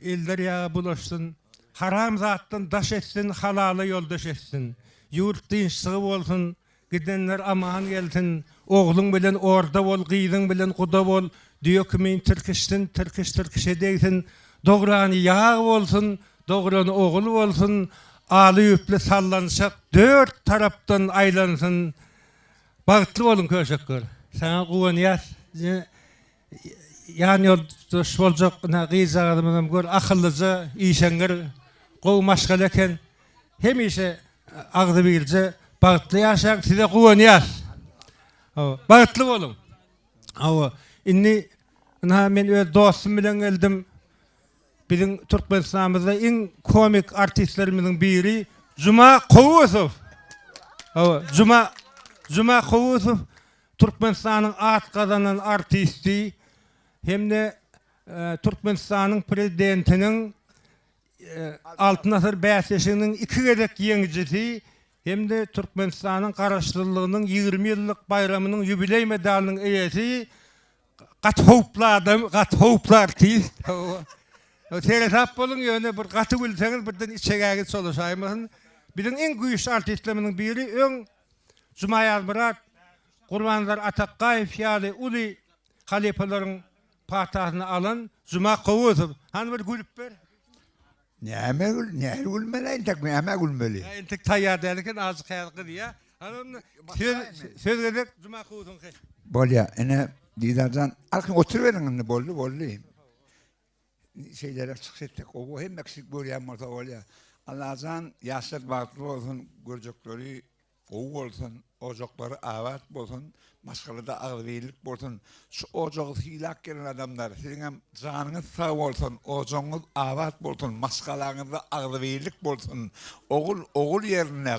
Speaker 11: Elder ýaga bulaşdyn, haram zatdan daş etsin, halaly ýoldaş etsin. Ýurt dinçligi bolsun, gidenler aman gelsin. Ogluň bilen orda bol, gyýdyň bilen guda bol, diýokmin tirkişdin, tirkiş edegsin. Dograny ýag bolsun, dograny ogul bolsun, aly üple sallanşak, dört tarapdan aýlansyn. Bagtly bolun köşekler. Sana guwanyýar. Ýani ýol boljak, gyzagymyň gör, akyllyja, işeňger, gowy maşgala eken, hemişe agdy bilje, bagtly ýaşak, size guwanyýar. Bagtly bolun. Inni men öz dostum bilen geldim. Bizim Türkmenistan'ımızda en komik artistlerimizin biri Juma Kovusov. Juma Kovusov Türkmenistan'ın at kazanan artisti, hem de Türkmenistan'ın prezidentinin Altın Asır Bäsesinin 2 gezek ýeňjisi, hem de Türkmenistan'ın garaşdyrlygynyň 20 ýyllyk bayramynyň ýubiley medalynyň eýesi. Gathoupla artist. Telesap bolun ýöne bir gaty bilseňiz birden içegäge solaşaýmasyn. Bizim en güýçli artistlerimizin biri öň Juma Ýazmurat, Gurbanlar Ataqqaýew ýaly uly halipalaryň patahyny alan Juma Kovusov. Han bir gülüp ber.
Speaker 12: Näme gülmeli, näme gülmeli.
Speaker 11: Entek taýýar derken azyk häzgi diýe. Hanam söz edip Juma Kovusov.
Speaker 12: Bolýa, ene diýdarjan alkyň oturýaryň boldy. Şeylere çıksettik. O hem eksik böyle yapmasa öyle. Allah'tan yaşlar baklı olsun görecekleri oğul olsun, ocakları avat bolsun, maşgalada ağırlık bolsun. Şu ocağı hilak gelen adamlar, sizin hem canınız sağ olsun, ocağınız avat bolsun, maşgalarınızda ağırlık bolsun. Oğul yerine,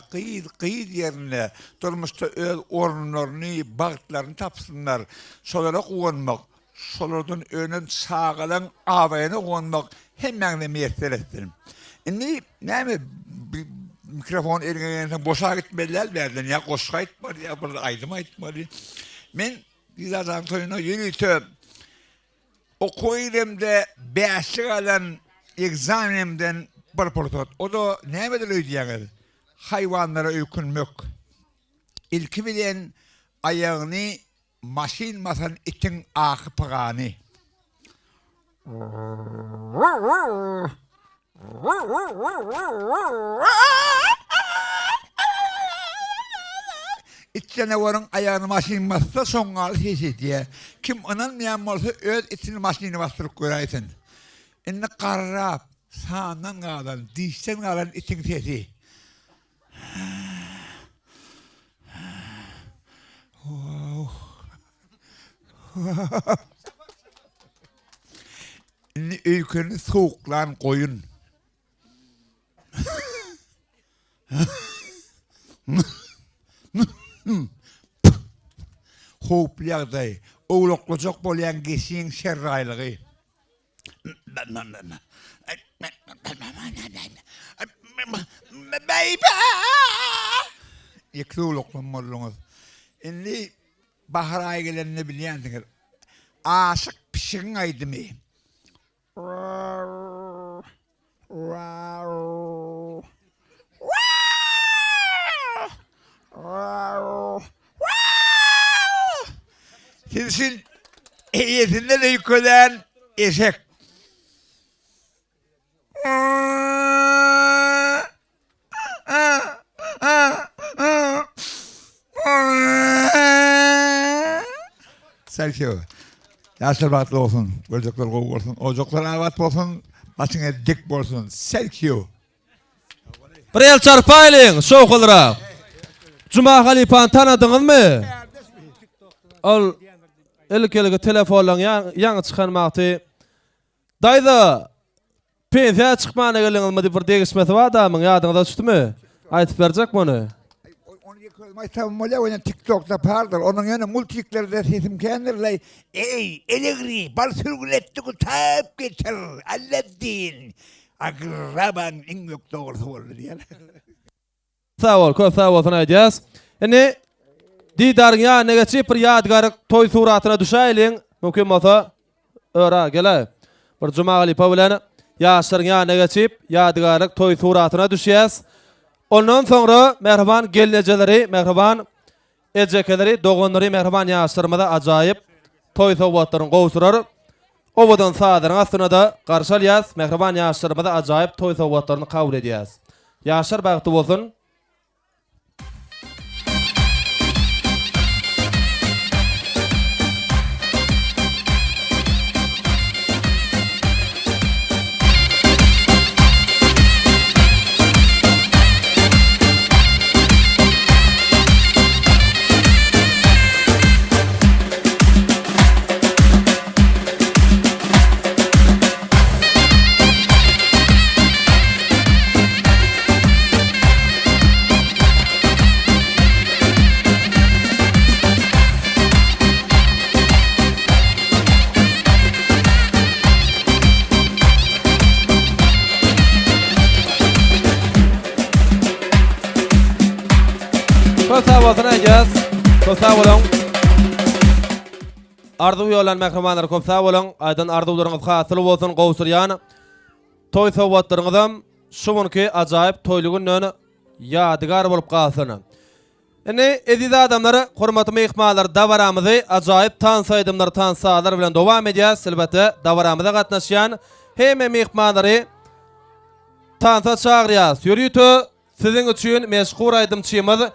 Speaker 12: kıyır yerine, durmuşta öz orunlarını, bağıtlarını tapsınlar. Şolara kullanmak, şolardan önün sağılan avayını kullanmak hemen de miyetler ettirim. Şimdi ne mi mikrofon eline boşa gitmeliler verdin ya koşka etmeli ya burada aydıma etmeli. Men Didar Toyuna yürütüp okuyurumda beşlik alan egzaminemden bir portot. O da ne bedel ödeyeniz? Hayvanlara öykünmek. İlki bilen ayağını maşin masan itin ahı pağani. İç canavarın ayağını maşini bassa son al sesi diye. Kim inanmayan olsa öz içini maşini bastırıp göreysin. İnne qarrab, sağından qalan, dişten qalan için sesi. İnne öykünü soğuklan koyun. Hoplagday, oğluklucuk bolyan geçin şerraylığı. Beyba! Yıklı oğluklan mollunuz. İnli baharaya gelenini biliyendiniz. Aşık pişirin aydı mı? Sizin heyetinden öykülen eşek. Sergio, yaşlar batlı olsun, böcekler kov olsun, ocaklar avat olsun, başına dik olsun. Sergio.
Speaker 6: Bir el çarpaylayın, şoq olarak. Cuma Halipan tanıdınız mı? Ol ilk telefonla yanı çıkan maqti. Dayda pensiya çıkmana geliniz mi bir degişmesi var adamın yadınıza düştü mü? Aytıp verecek mi onu?
Speaker 12: Onu yıkılmayı tamamlayı oynan TikTok'ta pardır. Onun yanı multiklerde sesim kendirley. Ey elegri bal sürgületti ku tap geçer. Alladdin. Agraban en yok doğrusu oldu diye.
Speaker 6: Sağ ol, köp sağ olsun ayacağız. Yani Didar'ın yanına geçip bir yadgar toy suratına düşeylin. Mümkün olsa öra gele. Bir Cuma Halipa bilen yaşların yanına geçip yadgarlık toy suratına düşeceğiz. Ondan sonra merhaban gelineceleri, merhaban ecekeleri, doğunları, merhaban yaşlarımıza acayip toy soğutlarını qovsurar. Ovadan sağların aslına da qarşalayaz, merhaban yaşlarımıza acayip toy soğutlarını kabul ediyaz. Yaşlar bağıtı olsun. Köp sağ olun. Ardu yolan mehrimanlar köp sağ olun. Aydan ardularınız hasıl olsun qowsuryan. Toy sowatlarınızam şumunki acayip toylugun yadigar bolup qalsın. Ene aziz adamlar, hormatly mehmanlar, davaramyzy acayip tansaydymlar, tansalar bilen dowam edýäs. Elbetde davaramyza gatnaşýan hemme mehmanlary tansa çagyrýas. Ýürüýtü sizin üçin meşgul aýdymçymyz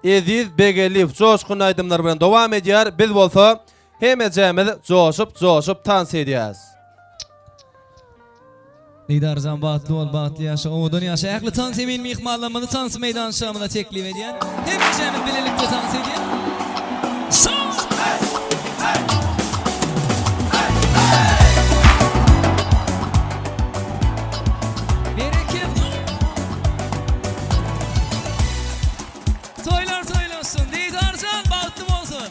Speaker 6: Aziz Begeliýew joşkun aýdymlar bilen dowam edýär. Biz bolsa hemme jemiz joşup tans edýäs.
Speaker 3: Didarzan batlı ol, batlı yaşa, oğudun yaşa. Ähli tans emin mihmallamını tans meydan şamına teklif ediyen. Hemmiçemiz birlikte tans ediyen. Toylar toylasın, Didarzan bahtım olsun.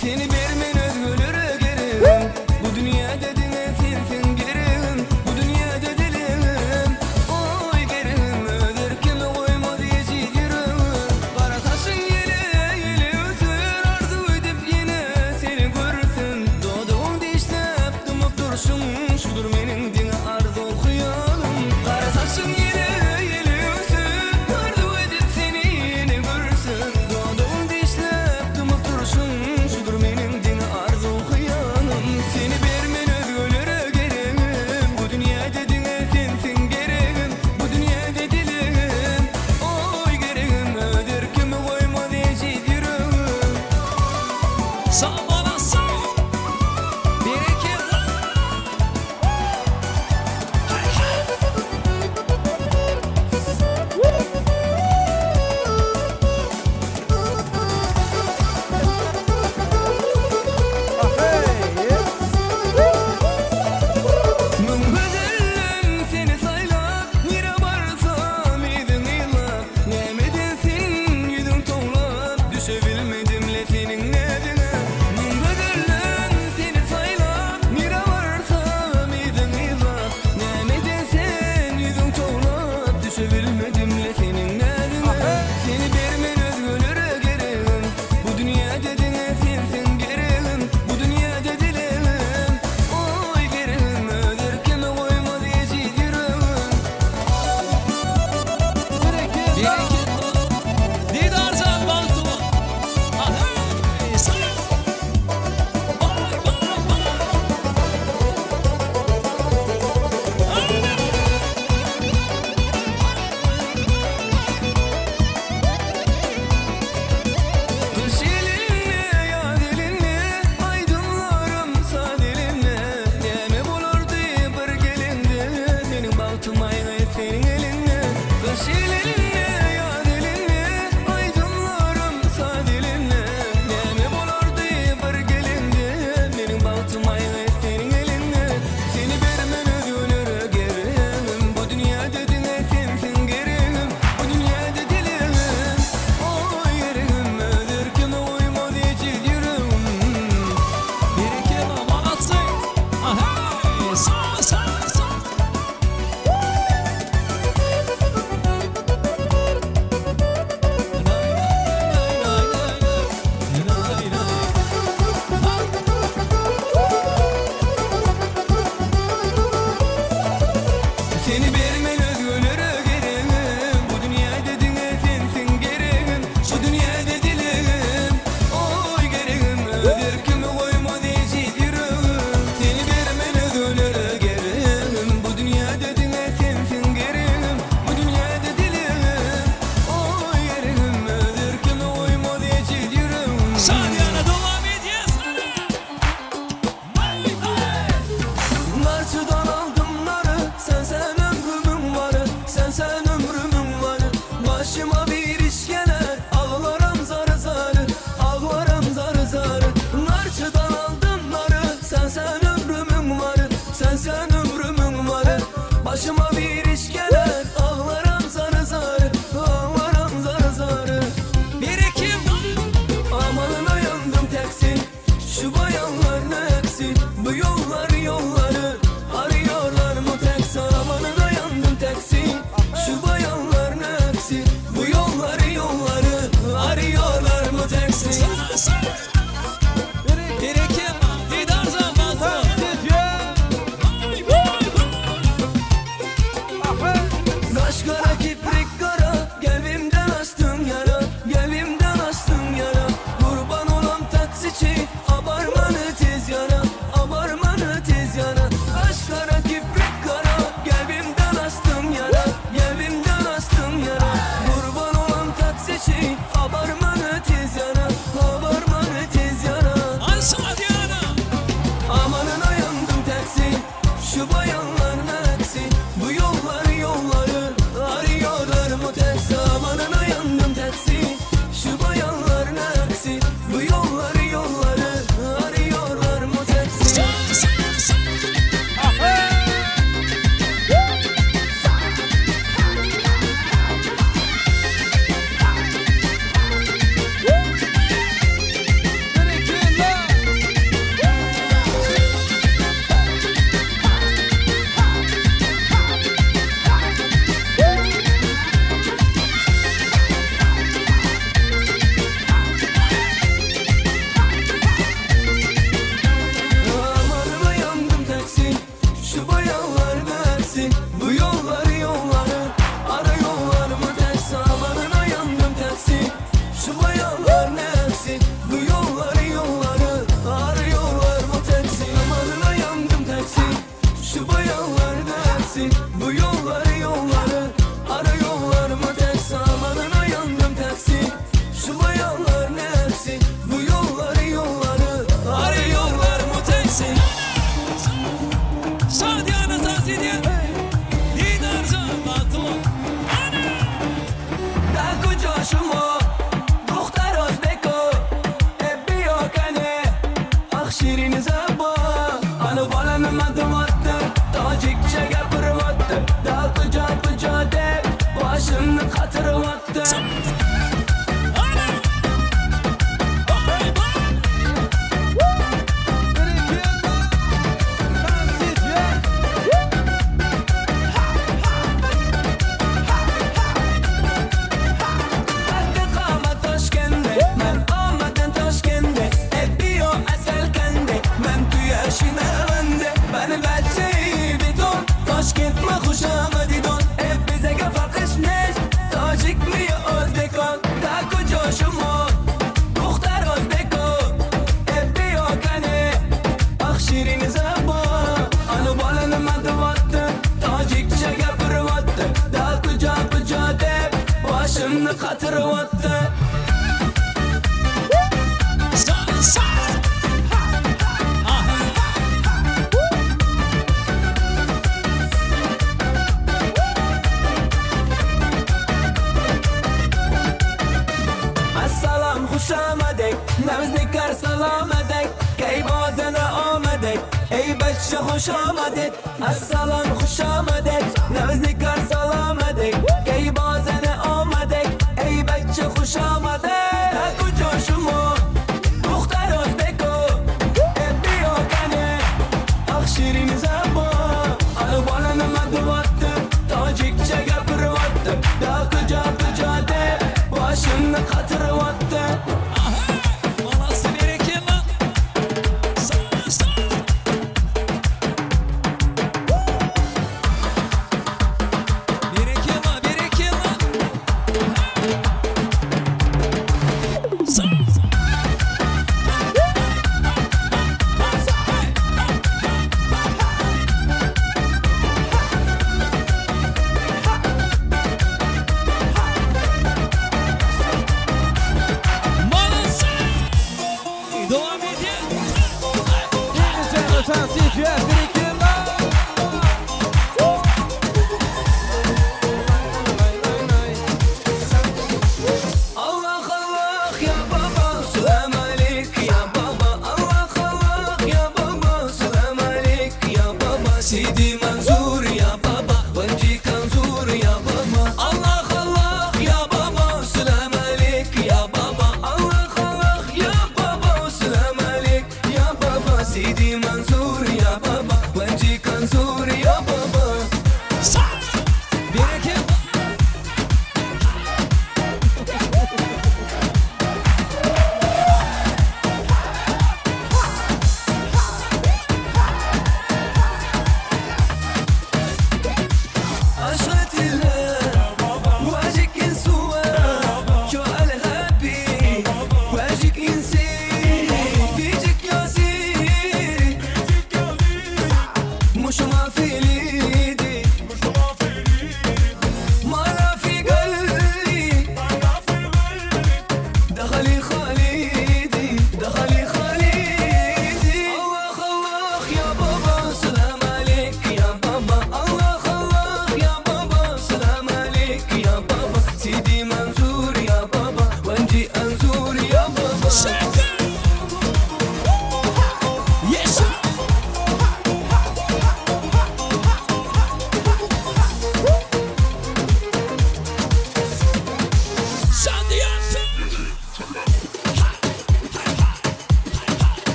Speaker 3: Seni vermen özgürlüğe gerim. Bu dünya dediğine sensin gerim. Bu dünya dediğim oy gerim. Öder kimi koyma diyeceğim. Kara taşın yele yele özür arzu edip yine seni görürsün. Doğduğun dişlep tumup dursun. Şudur benim dine arzu okuyalım. Kara taşın yele yele özür arzu edip seni yine görürsün. Doğduğun dişlep tumup dursun. Şudur benim dine arzu okuyalım. Seni vermen özgürlüğe gerim. Bu dünya dediğine sensin gerim. Bu dünya dediğim oy gerim. Öder kimi koyma diyeceğim. Sağ olasın. Bereket. Mümküdürlüm seni saylap, nire varsam idin ilap. Nemedesin yüzün toğlap, düşebilmedim le senin nedine. Mümküdürlüm seni saylap, nire varsam idin ilap. Nemedesin yüzün toğlap, düşebilmedim le senin nedine. Seni vermen özgürlüğe gerim. Bu dünya dediğine sensin gerim. Bu dünya dediğim oy gerim. Öder kimi koyma diyeceğim. Bereket. Didarzan bahtım ol. Kış elinle, yad elinle, aydınlarım sad elinle. Neme bulurdu bir gelinde, benim bahtım aynı senin elinle. Kış elinle, yad elinle, aydınlarım sad elinle. Neme bulurdu bir gelinde, benim bahtım aynı senin elinle. Seni vermen özgürlüğe gerim. Bu dünya dediğine sensin gerim. Bu dünya dediğim oy gerim. Öder kimi uyma diyeceğim. Bereket amansın. Sağ sağ sağ. Seni vermen özgürlüğe gerim. Bu dünya dediğine sensin gerim. Şu dünya dediğim oy gerim. Öder kimi koyma diyeceğim. Seni vermen özgürlüğe gerim. Bu dünya dediğine sensin gerim. Bu dünya dediğim oy gerim. Öder kimi koyma diyeceğim. Saniyana devam ediyorsun. Martıdan aldım narı, sen ömrümün varı, sen ömrümün varı. Başıma bir iş gelir, ağlarım zarı zarı, ağlarım zarı zarı. Narçıdan aldım narı, sen ömrümün varı, sen ömrümün varı. Başıma bir iş gelir, ağlarım zarı zarı, ağlarım zarı zarı. Birikim, amanına yandım teksin, şu bayanlar ne eksin, bu yollar yolları. Arıyorlar mı tek amanı dayandım teksin. Şu bayanlar ne eksin, bu yolları yolları. Arıyorlar mı teksin. Birikim, Didarzan bahtım. Kaş kara kiprik kara, gelbimden açtım yara, gelbimden açtım yara. Kurban olan taksici, abarmanı tez yana, abarmanı tez yana. Kaş kara kiprik kara, gelbimden açtım yara, gelbimden açtım yara. Kurban olan taksici, abarmanı tez yana, abarmanı tez yana. Amanına yandım taksi, başımni qatırıvattı. Başımni qatırıvattı. Assalam xush omadik, navzliklar salom edik, kay bozana omadik, ey bachcha xush omadik. Assalam xush omadik, navzliklar salom edik, kay bozana omadik, ey bachcha xush omadik. Taku joshumo, duxtar o'zbeko, ebbiyo kane, akshirin zabo, ana bolani maduvatdi, tojikcha gapiryapti, taku jokuja deb, başımni qatırıvattı.
Speaker 4: Balası berekeli. Berekeli, berekeli.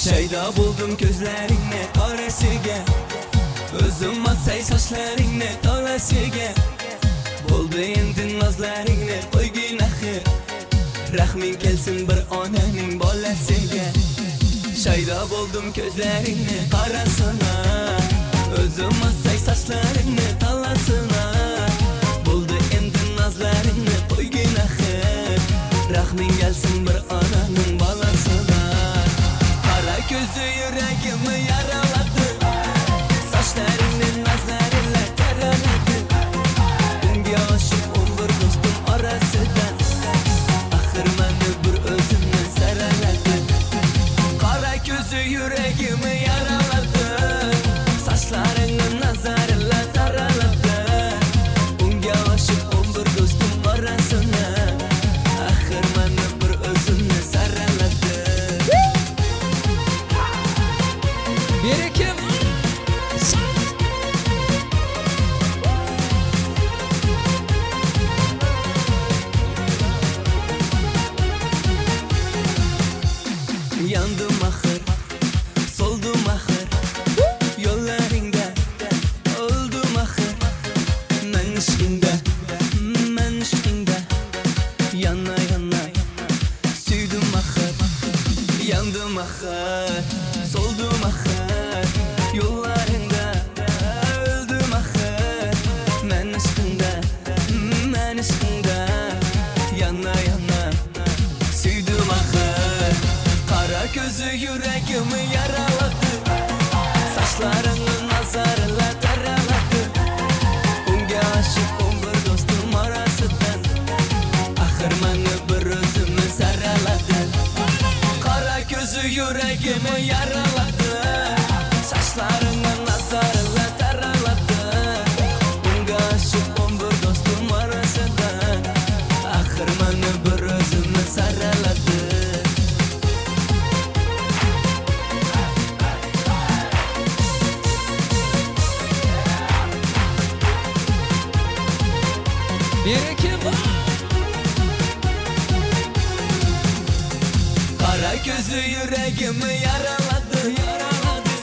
Speaker 3: Şeyda buldum gözlerinle karesiga Özüm masay saçlarınla talasiga Buldu endi nazlarinle koy günahı Rahmin kelsin bir onaning bolasiga Şeyda buldum gözlerinle karasına Özüm masay saçlarınla talasına Buldu endi nazlarinle koy günahı Rahmin gelsin bir onaning bolasına Kara gözü yüreğimi yaraladı Saçlarının nazlarıyla teraladı Dünge aşık olur dostum arasından Ahır beni bir özümden saraladı Kara gözü yüreğimi yaraladı Saçlarının nazarıyla teraladı Dünge aşık olur dostum arasından Ahır beni bir özümden saraladı
Speaker 6: Birikim.
Speaker 3: Yandım ahır, soldum ahır Yollarında oldum ahır Men işkinde Yana yana süydüm ahır Yandım ahır, soldum ahır Yollarında öldüm ahır Men işkinde Yana yana süydüm ahır Kara gözü yüreğimi yaraladı Saçlarının nazarıyla teraladı Unga aşık bir dostum arasından Ahır beni bir özümü saraladı Kara gözü yüreğimi yaraladı Saçlarının nazarıyla teraladı Unga aşık bir dostum arasından Ahır beni bir özümü saraladı
Speaker 6: Birikim.
Speaker 3: Kara gözü yüreğimi yaraladı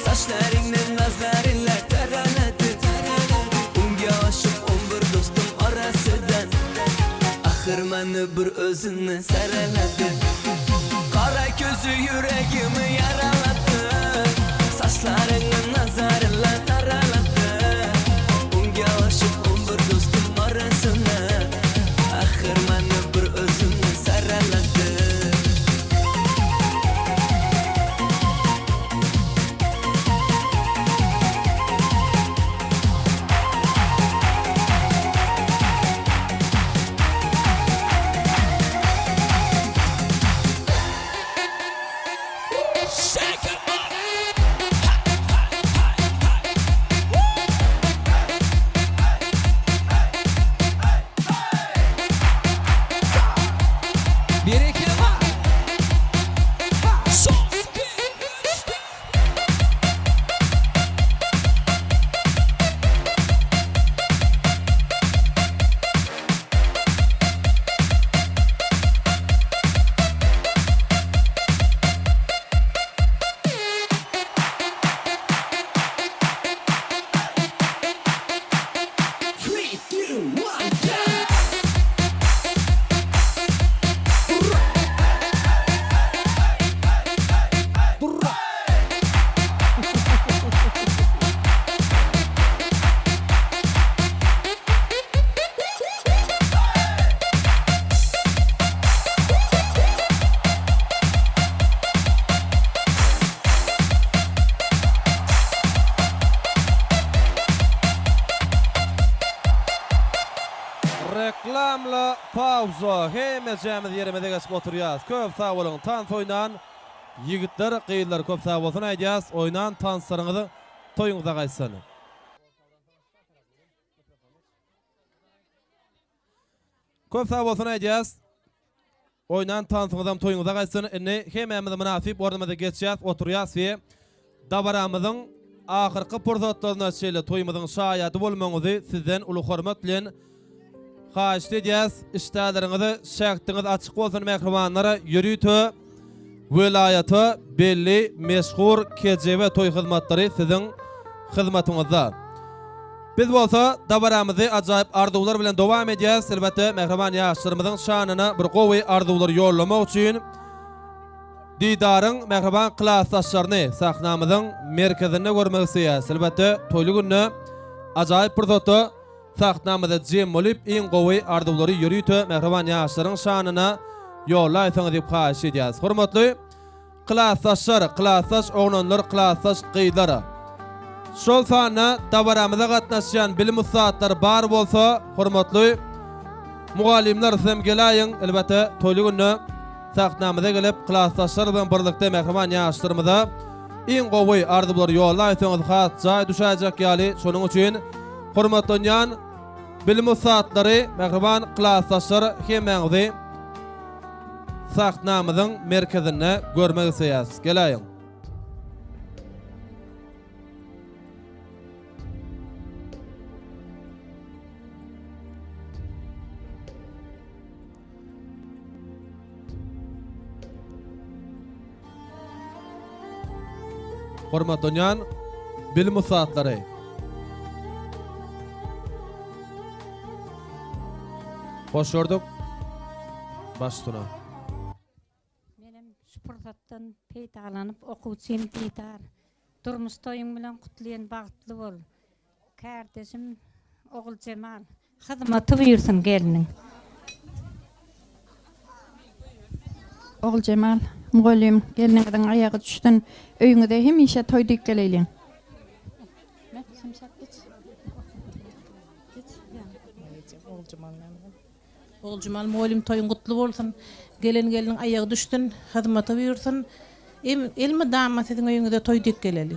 Speaker 3: Saçlarının nazlarıyla teraladı Unga aşık bir dostum arasından Ahır beni bir özünle saraladı Kara gözü yüreğimi yaraladı Saçlarının nazarıyla teraladı Unga aşık bir dostum arasından Ahır beni bir özünle saraladı
Speaker 6: Birikim. Reklamla pauza. Hemejemiz yerimize geçip oturyaz. Köp sağ olun. Tans oynan. Yigitler, qeýiller köp sağ bolsun aýdýas. Oynan tansaryňyzy toýuňyza gaýtsan. Köp sağ bolsun aýdýas. Oynan tansaryňyzam toýuňyza gaýtsan. Indi hememiz münasip ornamyza geçýäs, oturýas we dabaramyzyň ahyrky pursatlaryna şeýle toýumyzyň şaýady bolmagyňyzy sizden uly hormat bilen haýyş edýäs. İşdälerinizi şähertiňiz açyk bolsun mehribanlara ýürüýtü Vilayata belli meşhur kece ve toy hizmetleri sizin hizmetinizde. Biz bolsa dabaramyzy ajaýyp arzuwlar bilen dowam edýäs. Elbetde mehriban ýaşlarymyzyň şanyna bir gowy arzuwlar ýollamak üçin diýdaryň mehriban klassdaşlaryny sahnamyzyň merkezinde görmek isleýäs. Elbetde toýly günne ajaýyp bir zotda sahnamyzda jem bolup iň gowy arzuwlary ýürüýte mehriban ýaşlaryň şanyna ýollaýsaňyz diýip haýyş edýäs. Hormatly klassdaşlar, klassdaş ognanlar, klassdaş gyýdlara. Şol sana dabaramyza gatnaşýan bilim ustatlary bar bolsa, hormatly mugallimler hem gelaýyn. Elbetde toýly günne sahnamyza gelip klassdaşlar bilen birlikde mehriban ýaşlarymyza iň gowy arzuwlar ýollaýsaňyz hatça düşäjek ýaly. Şonuň üçin hormatlanýan bilim ustatlary, mehriban klassdaşlar hemmeňizi sahnamyzyň merkezine görmek isleýäs. Gelaýyn. Hormatlanýan bilim ustatlary. Hoş gördük. Baştuna.
Speaker 13: Menem şu pursatdan peýdalanyp okuwçym diýdar. Durmuş toýuň bilen kutlaýan bagtly bol. Kardeşim Ogul Cemal, hyzmaty buyursun geliniň.
Speaker 14: Ogul Cemal, mugallim geliniňden aýagy düşdün. Öýüňde hemişe toýdyk geleýin.
Speaker 15: Ogul Cemal mugallim toýuň gutly bolsun. Gelin aýagy düşdün, hyzmaty buyursun. Elmi damat ediň öýüňde toýdyk geleli.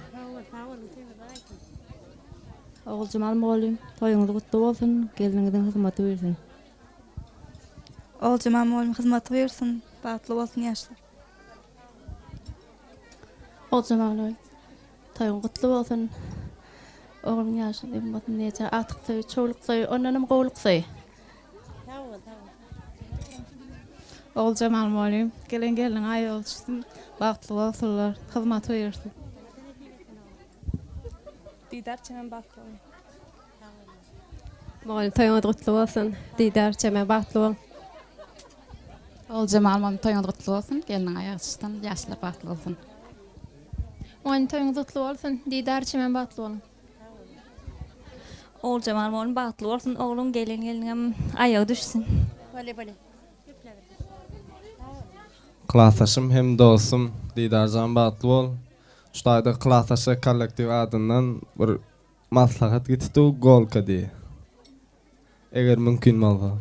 Speaker 16: Ogul Cemal mugallim toýuňyz gutly bolsun, geliniňden hyzmaty buyursun.
Speaker 17: Ogul Cemal mugallim hyzmaty buyursun, bagtly bolsun ýaşlar.
Speaker 16: Ogul Cemal toýuň gutly bolsun. Ogul ýaşy diýip neçe atykly, çoğulukly, ondanam gowlukly.
Speaker 14: Ogul Cemal mugallim gelin aýagy düşdün. Bagtly bolsunlar, hyzmaty buyursun.
Speaker 18: Diýdar çemen bagtly.
Speaker 16: Mugallim toýuňyz gutly bolsun. Diýdar çemen bagtly bol.
Speaker 14: Ogul Cemal mugallim toýuňyz gutly bolsun. Gelin aýagy düşdün, ýaşlar bagtly bolsun.
Speaker 16: Mugallim toýuňyz gutly bolsun. Diýdar çemen bagtly bol.
Speaker 18: Ogul Cemal mugallim bagtly bolsun. Oglum gelin aýagy düşsün.
Speaker 17: Bale.
Speaker 19: Klassdaşym hem dostum Diýdarjan bagtly bol. Şuýda klassdaşlar kollektiw adyndan bir maslahat gitdi golka diýe. Eger mümkin bolsa.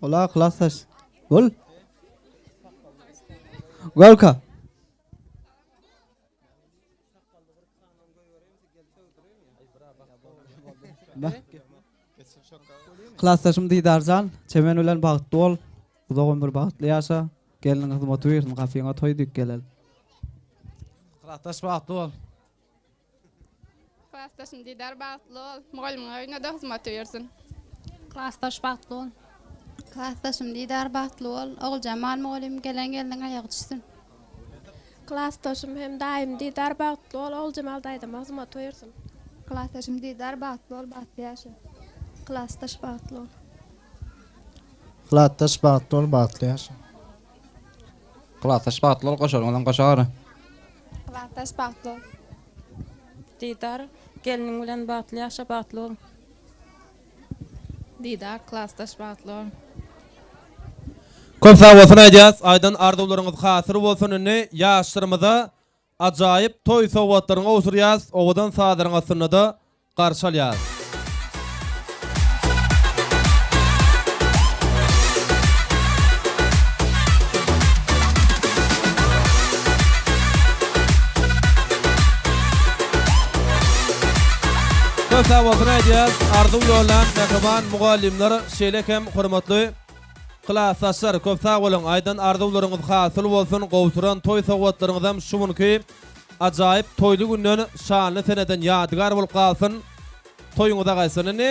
Speaker 20: Ola klassdaş. Bol. Golka. Klassdaşym Diýdarjan, çemen bilen bagtly bol. Uzak ömür bagtly ýaşa. Geliniň hyzmaty buyursun, gafyňa toýdyk gelel. Klassdaş bagtly bol.
Speaker 21: Klassdaşym Diýdar bagtly bol. Mugallimine öýünde de hyzmaty buyursun.
Speaker 16: Klassdaş bagtly bol.
Speaker 9: Klassdaşym Diýdar bagtly bol. Ogul Cemal mugallim geliniň aýagy düşsün.
Speaker 22: Klassdaşym hem daim Diýdar bagtly bol. Ogul Cemal daýdym hyzmaty buyursun.
Speaker 17: Klassdaşym Diýdar bagtly bol, bagtly ýaşa. Klassdaş bagtly bol.
Speaker 20: Klassdaş bagtly bol, bagtly ýaşa.
Speaker 23: Klassdaş bagtly bol, goşaryňdan goşary.
Speaker 22: Klassdaş bagtly bol.
Speaker 13: Diýdar geliniň bilen bagtly ýaşa bagtly bol.
Speaker 22: Diýdar klassdaş bagtly bol.
Speaker 6: Köp sağ bolsun aýdýas, aýdan arzuwlaryňyz hasyr bolsun ine ýaşlarymyza ajaýyp toý sowgatlaryňy osurýas, owadan sadaryňa sunnada garşy alýas. Köp sağ bolsun aýdýas, arzuw ýollan mehriban mugallimler, şeýle hem hormatly klassdaşlar, köp sağ bolun. Aýdan arzuwlaryňyz hasyl bolsun, gowsuran toý sowgatlaryňyzam şumunky ajaýyp toýly günden şanly seneden ýadgar bolup galsyn. toyuňyza gaýsanyny.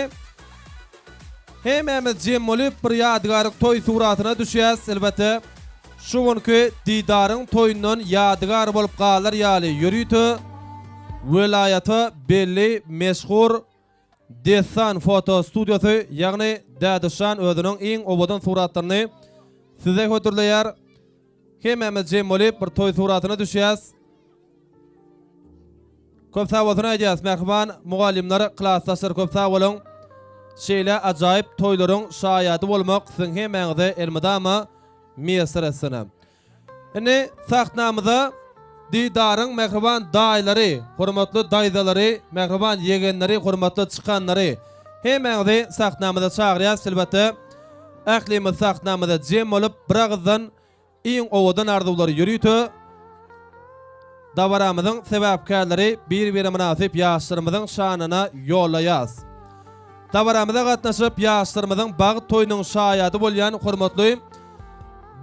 Speaker 6: Hememiz jem bolup bir ýadgarlyk toy suratyna düşýäs elbetde. Şu günkü didaryň toýundan ýadgar bolup galar ýaly ýürüýti. Vilayata belli meşhur Desan foto studiosy ýagny Dadyshan özüniň iň obadan suratlaryny size götürleýär. Hememiz jem bolup bir toy suratyna düşýäs. Köp sağ bolsun aýdýas merhaban mugallimler, klassdaşlar köp sağ bolun. Şeýle ajaýyp toýlaryň şaýady bolmak siziň hemeňizde elmydama meýsir etsin. Indi sahtnamyza didaryň merhaban daýlary, hormatly daýdalary, merhaban ýegenleri, hormatly çykanlary hemeňizde sahtnamyza çagyrýas elbetde. Ählimiz sahtnamyza jem bolup biragızdan iň owadan arzuwlary ýürüýti. Dawaramyzyň sebäpkärleri bir-birine münasip ýaşlarymyzyň şanyna ýolaýas. Dawaramyza gatnaşyp ýaşlarymyzyň bagyt toýunyň şaýady bolýan hormatly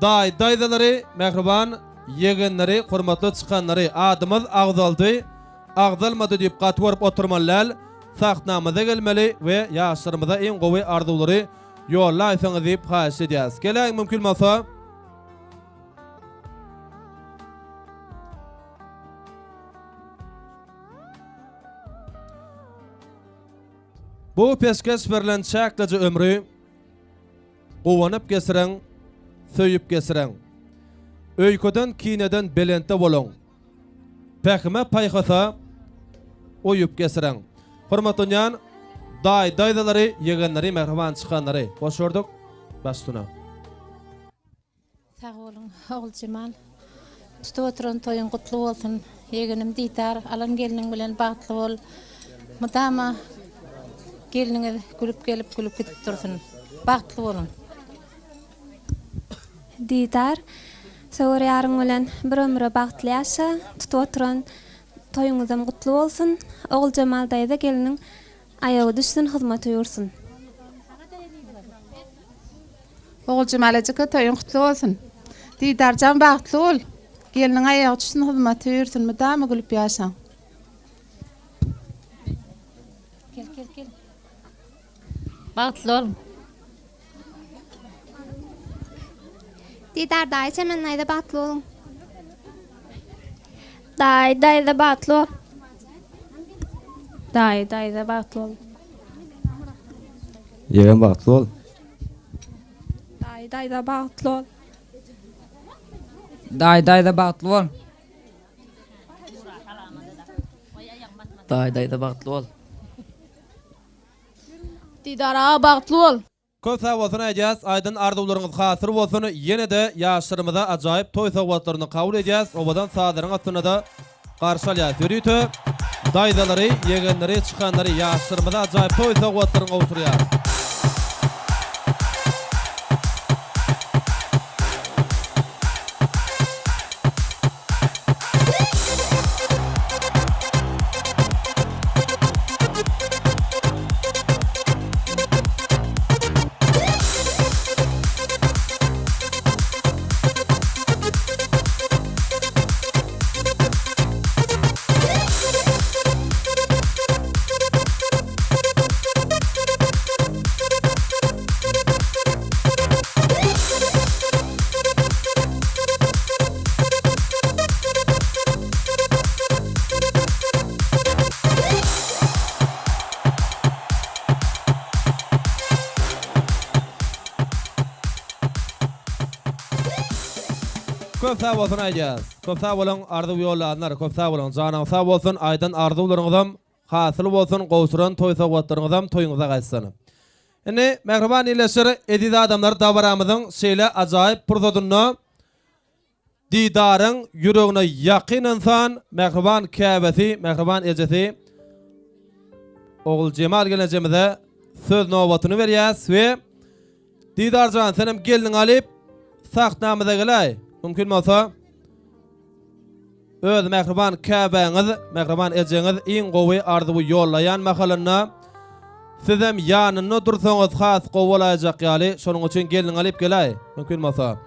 Speaker 6: daýdalary, merhaban ýegenleri, hormatly çykanlary adymyz agdaldy, agdalmady diýip gatwaryp oturmalar, sahtnamyza gelmeli we ýaşlarymyza iň gowy arzuwlary ýolaýsaňyz diýip haýyş edýäs. Geleň mümkin bolsa bu peşkeş berilen çäkleji ömrü gowanyp gesireň, söýüp gesireň. Öýköden kineden belente bolaň. Pähme paýhasa oýup gesireň. Hormatlanýan daýdalary, ýegenleri, merhaban çykanlary, hoş gördük. Baştuna.
Speaker 15: Sağ olun, oğul Cemal. Tutup oturan toyun kutlu bolsun. Yegenim Didar, alan geliniň bilen bagtly bol. Mudama geliniňiz gülüp gelip gülüp gidip dursun. Bagtly bolun.
Speaker 10: Didar, söwür ýaryň bilen bir ömre bagtly ýaşa, tutup oturan toýuňyzam gutly bolsun. Oğul Cemal daýda geliniň ayagy düşsün, hyzmat ýursun.
Speaker 2: Oğul Cemal'cık toyun kutlu olsun. Didarcan bagtly bol. Geliniň ayagy düşsün, hyzmat ýursun. Mudama gülüp ýaşaň.
Speaker 15: Gel.
Speaker 18: Bagtly ol.
Speaker 17: Didar daý çemen naýda batly bolun.
Speaker 9: Daýda batly ol. Daýda batly ol.
Speaker 23: Ýegen bagtly bol.
Speaker 9: Daýda batly ol.
Speaker 20: Daýda bagtly bol.
Speaker 23: Daýda bagtly bol.
Speaker 18: Didara bagtly ol.
Speaker 6: Köp sağ bolsun aýdýas, aýdyn arzuwlaryňyz hasyr bolsun. Ýene-de ýaşlarymyza ajaýyp toý sowgatlaryny kabul edýäs. Obadan sadaryň astyna da garşy alýas. Ýürüýti. Daýdalary, ýegenleri, çykanlary ýaşlarymyza ajaýyp toý sowgatlaryny gowsurýar. Köp sağ bolsun aýdýas. Köp sağ bolun arzuw ýollanlar, köp sağ bolun. Janyň sağ bolsun, aýdan arzuwlaryňyzam hasyl bolsun, gowsuran toý sowgatlaryňyzam toýuňyza gaýtsan. Indi merhaban ýyleşir ediz adamlar dawaramyzyň şeýle ajaýyp pursadyny didaryň ýüregine ýakyn insan, merhaban käbesi, merhaban ejesi Oğul Cemal gelenjemize söz nowatyny berýäs we Didarjan senem geliniň alyp sahtnamyza gelay. Mümkin bolsa öz merhaban käbeňiz, merhaban ejeňiz iň gowy arzuwy ýollaýan mahalanyna sizem ýanyna dursaňyz has gowalajak ýaly, şonuň üçin geliniň alyp gelay. Mümkin bolsa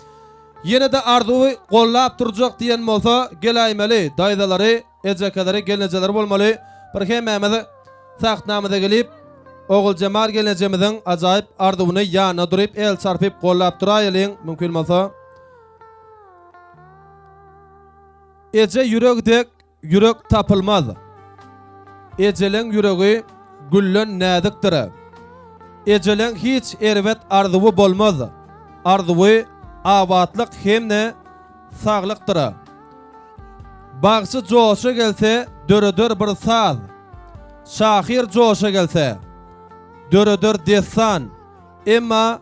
Speaker 6: ýene-de arzuwy gollap durjak diýen bolsa gelaýmeli. Daýdalary, ejekeleri, gelinjeleri bolmaly. Bir hemmämiz sahtnamyza gelip Oğul Cemal gelenecemizin acayip ardywyny ýanyna durup el çarpyp gollap duraýalyň mümkin bolsa. Ece yürekdek yürek tapılmaz. Eceleň ýüregi güllen nädikdir. Eceleň hiç erwet arzuwy bolmaz. Arzuwy awatlyk hemne saglykdyr. Bagçy joşa gelse döredör bir saz. Şahir joşa gelse döredör dessan. Emma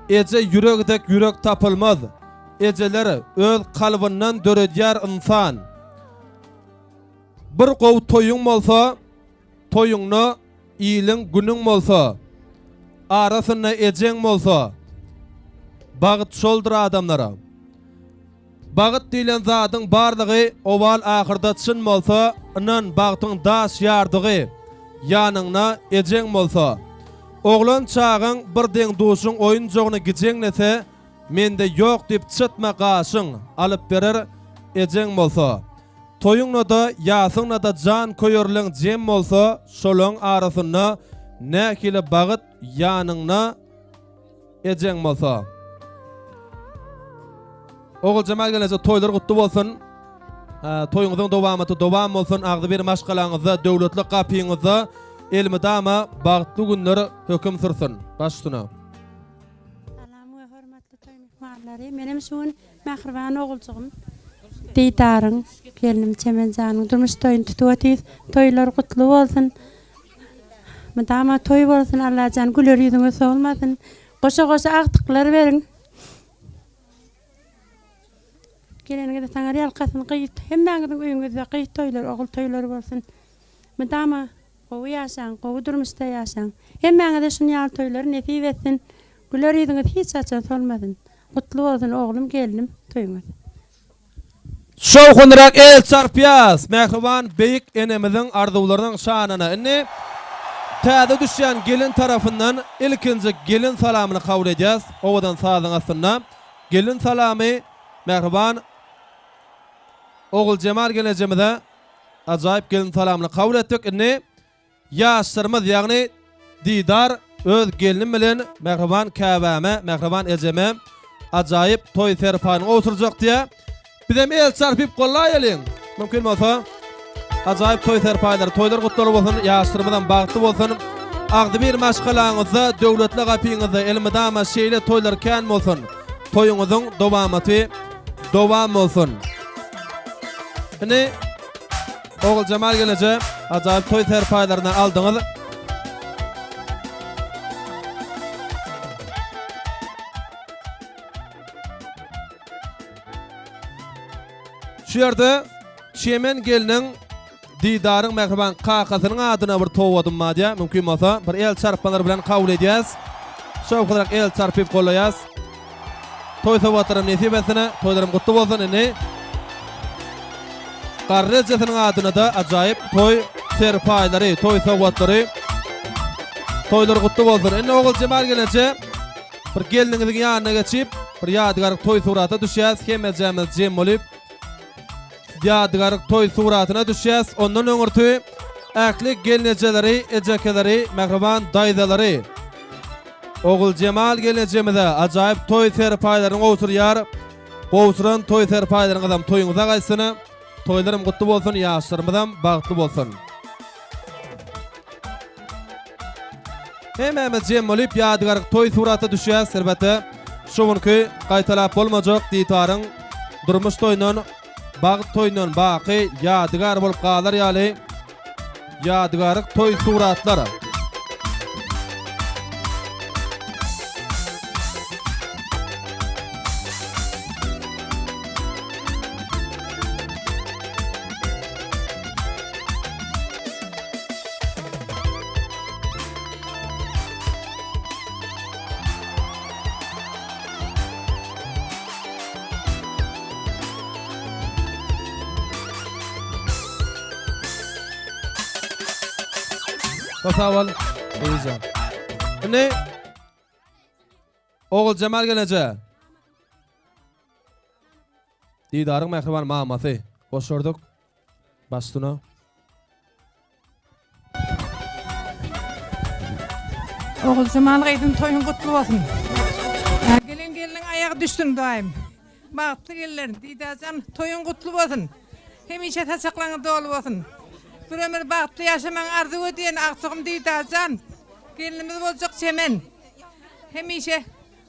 Speaker 6: ece yürekdek yürek tapılmaz. Eceler öz kalbından döredýär insan. Bir gow toyuň bolsa, toyuňna ýylyň günüň bolsa, arasyna ejeň bolsa, bagyt şoldur adamlara. Bagyt diýilen zadyň barlygy owal ahyrda çyn bolsa, inan bagtyň daş ýardygy ýanyňna ejeň bolsa, oglan çagyň bir deň duşuň oýun jogyny gijeňlese, mende ýok diýip çytma gaşyň alyp berer ejeň bolsa, toyuňna da ýasyňna da jan koýarlyň jem bolsa, şolaň arasyna näkile bagyt ýanyňna ejeň bolsa. Oğul Cemal gelese toylar gutlu bolsun. Toyuňyzyň dowam bolsun. Agdy bir maşgalaňyzda, döwletli gapyňyzda elmidama bagtly günleri höküm sürsin. Başdyna.
Speaker 1: Salam we hormatly toy mehmanlary. Menem şuň Mähriban ogulçygym. Diýdaryň, gelinim Çemenjanyň durmuş toýuny tutup toylar gutlu bolsun. Midama toy bolsun, Allahan güler ýüzüňe solmasyn. Goşa-goşa agtyklar beriň. Gelenige de saňa ýalkasyny gyýt. Hemmäňiziň öýüňizde gyýt toylar, ogul toylar bolsun. Midama gowy ýaşaň, gowy durmuşda ýaşaň. Hemmäňize şuny ýal toylar nesip etsin. Güler ýüzüňiz hiç açan solmasyn. Gutlu bolsun oglum, gelinim toýuňyz.
Speaker 6: Şowhunrak el çarpýas. Mähriban beýik enemiziň arzuwlarynyň şanyna. Inni täze düşýän gelin tarapyndan ilkinji gelin salamyny kabul edýäs. Owadan sazyň astyna gelin salamy Mähriban Oğul Cemal gelenejemizde ajaýyp gelin salamyny kabul etdik. Inni ýaşlarymyz ýagny Didar öz gelinim bilen Mähriban käbäme, Mähriban ejeme ajaýyp toy serpanyny oturjak diýe. Bizem el çarpyp gollaýalyň. Mümkin bolsa ajaýyp toy serpanylar, toylar gutlu bolsun, ýaşlarymyzdan bagtly bolsun. Agdy bir maşgalaňyzda, döwletli gapyňyzda elmidama şeýle toylar kän bolsun. Toyuňyzyň dowam bolsun. Ine Oğul Cemal gelece ajaýyp toy serpanylaryny aldyňyz. Şu ýerde Çemen geliniň Didaryň Mähriban kakasynyň adyna bir towadym madya, mümkin bolsa bir el çarpmalar bilen kabul edýäs. Şol kadar el çarpyp gollaýas. Toy sowatlarym nesip etsin, toylarym gutlu bolsun. Ine Garrejetynyň adyna da ajaýyp toy serpaýlary, toy sowatlary, toylar gutlu bolsun. Ine Oğul Cemal gelece bir geliniňiziň ýanyna geçip bir ýadgar toy suraty düşýäs, hemejemiz jem bolup ýadgar toy suratyna düşýäs. Ondan öňürtü äkli gelinjeleri, ejekeleri, Mähriban daýdalary Oğul Cemal gelenejemizde ajaýyp toy serpaýlaryny gowsurýar. Gowsuran toy serpaýlaryňyzdan toýuňyza gaýsyny. Toylarym gutlu bolsun, ýaşlarymyzdan bagtly bolsun. Hemmämiz jem bolup ýadgar toy suraty düşýär. Elbetde şoňky gaýtalap bolmajak diýtaryň durmuş toýundan bagyt toýundan baky ýadgar bolup galar ýaly ýadgar toy suratlary. Tasawwal edeceğim. Ne? Oğul Cemal gelece. Didaryň Mähriban mamasy. Boşorduk. Başdyna.
Speaker 5: Oğulcumal gaydın toyun kutlu olsun. Gelin ayağı düştün daim. Bağıtlı gellerin Didarcan toyun kutlu olsun. Hemişe tasaklanı dolu olsun. Bir ömür bağıtlı yaşaman arzu ödeyen Aksıkım Didarcan. Gelinimiz olacak Çemen. Hemişe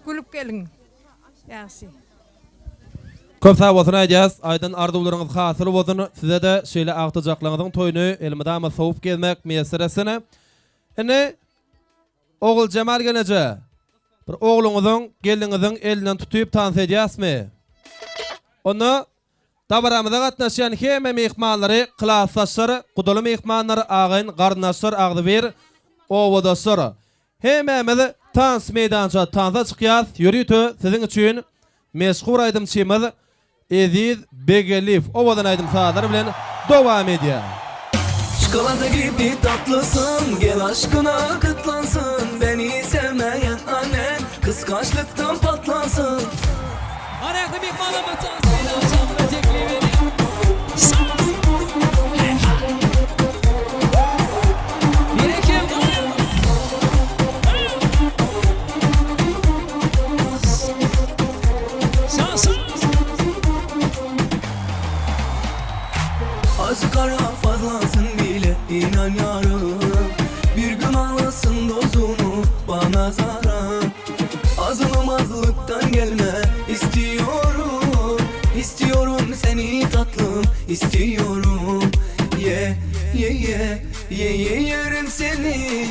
Speaker 5: gülüp gelin. Yaxşı.
Speaker 6: Köp sağ bolsun aýdýas. Aýdan arzuwlaryňyz hasyl bolsun. Size de şeýle agtyjaklaryňyzyň toýuny elmydama sowup gelmek meseresine. Ene Oğul Cemal gelece. Bir oğluňyzyň, geliniňiziň elinden tutup tans edýäsmi? Onu dabaramyza gatnaşýan hemme mehmanlary, klassdaşlary, gudaly mehmanlary, agyn, garnaşlar, agdyber, owodaşlar. Hemmemiz tans meýdança tansa çykýas. Ýürüýtü siziň üçin meşhur aýdymçymyz Eziz Begeliv. Owadan aýdym saatlar bilen dowam edýär.
Speaker 3: Çikolata gibi tatlısın, gel aşkına kıtlansın. Beni sevmeyen annen kıskançlıktan patlansın.
Speaker 4: Ayakta bir bağlama tansıyla canlı teklifini.
Speaker 3: Azı kara fazlasın bile inan yarım. Bir gün alasın dozunu bana zarar. Azılmazlıktan gelme istiyorum. İstiyorum seni tatlım istiyorum. Ye ye ye ye ye yerim seni.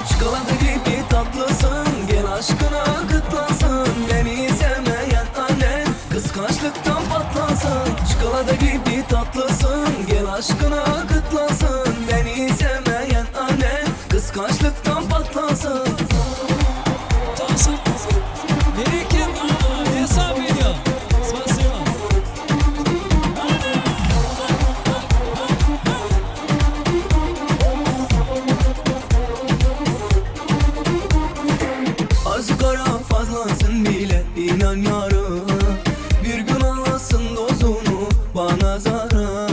Speaker 3: Çikolata gibi tatlısın, gel aşkına kıtlansın. Beni sevmeyen annen kıskançlıktan patlasın. Çikolata gibi tatlısın, gel aşkına kıtlansın. Beni sevmeyen annen kıskançlıktan patlasın.
Speaker 4: Birikim hesap ediyor. Spasiba.
Speaker 3: Azı kara fazlasın bile inan yarım. Bir gün alasın dozunu bana zarar.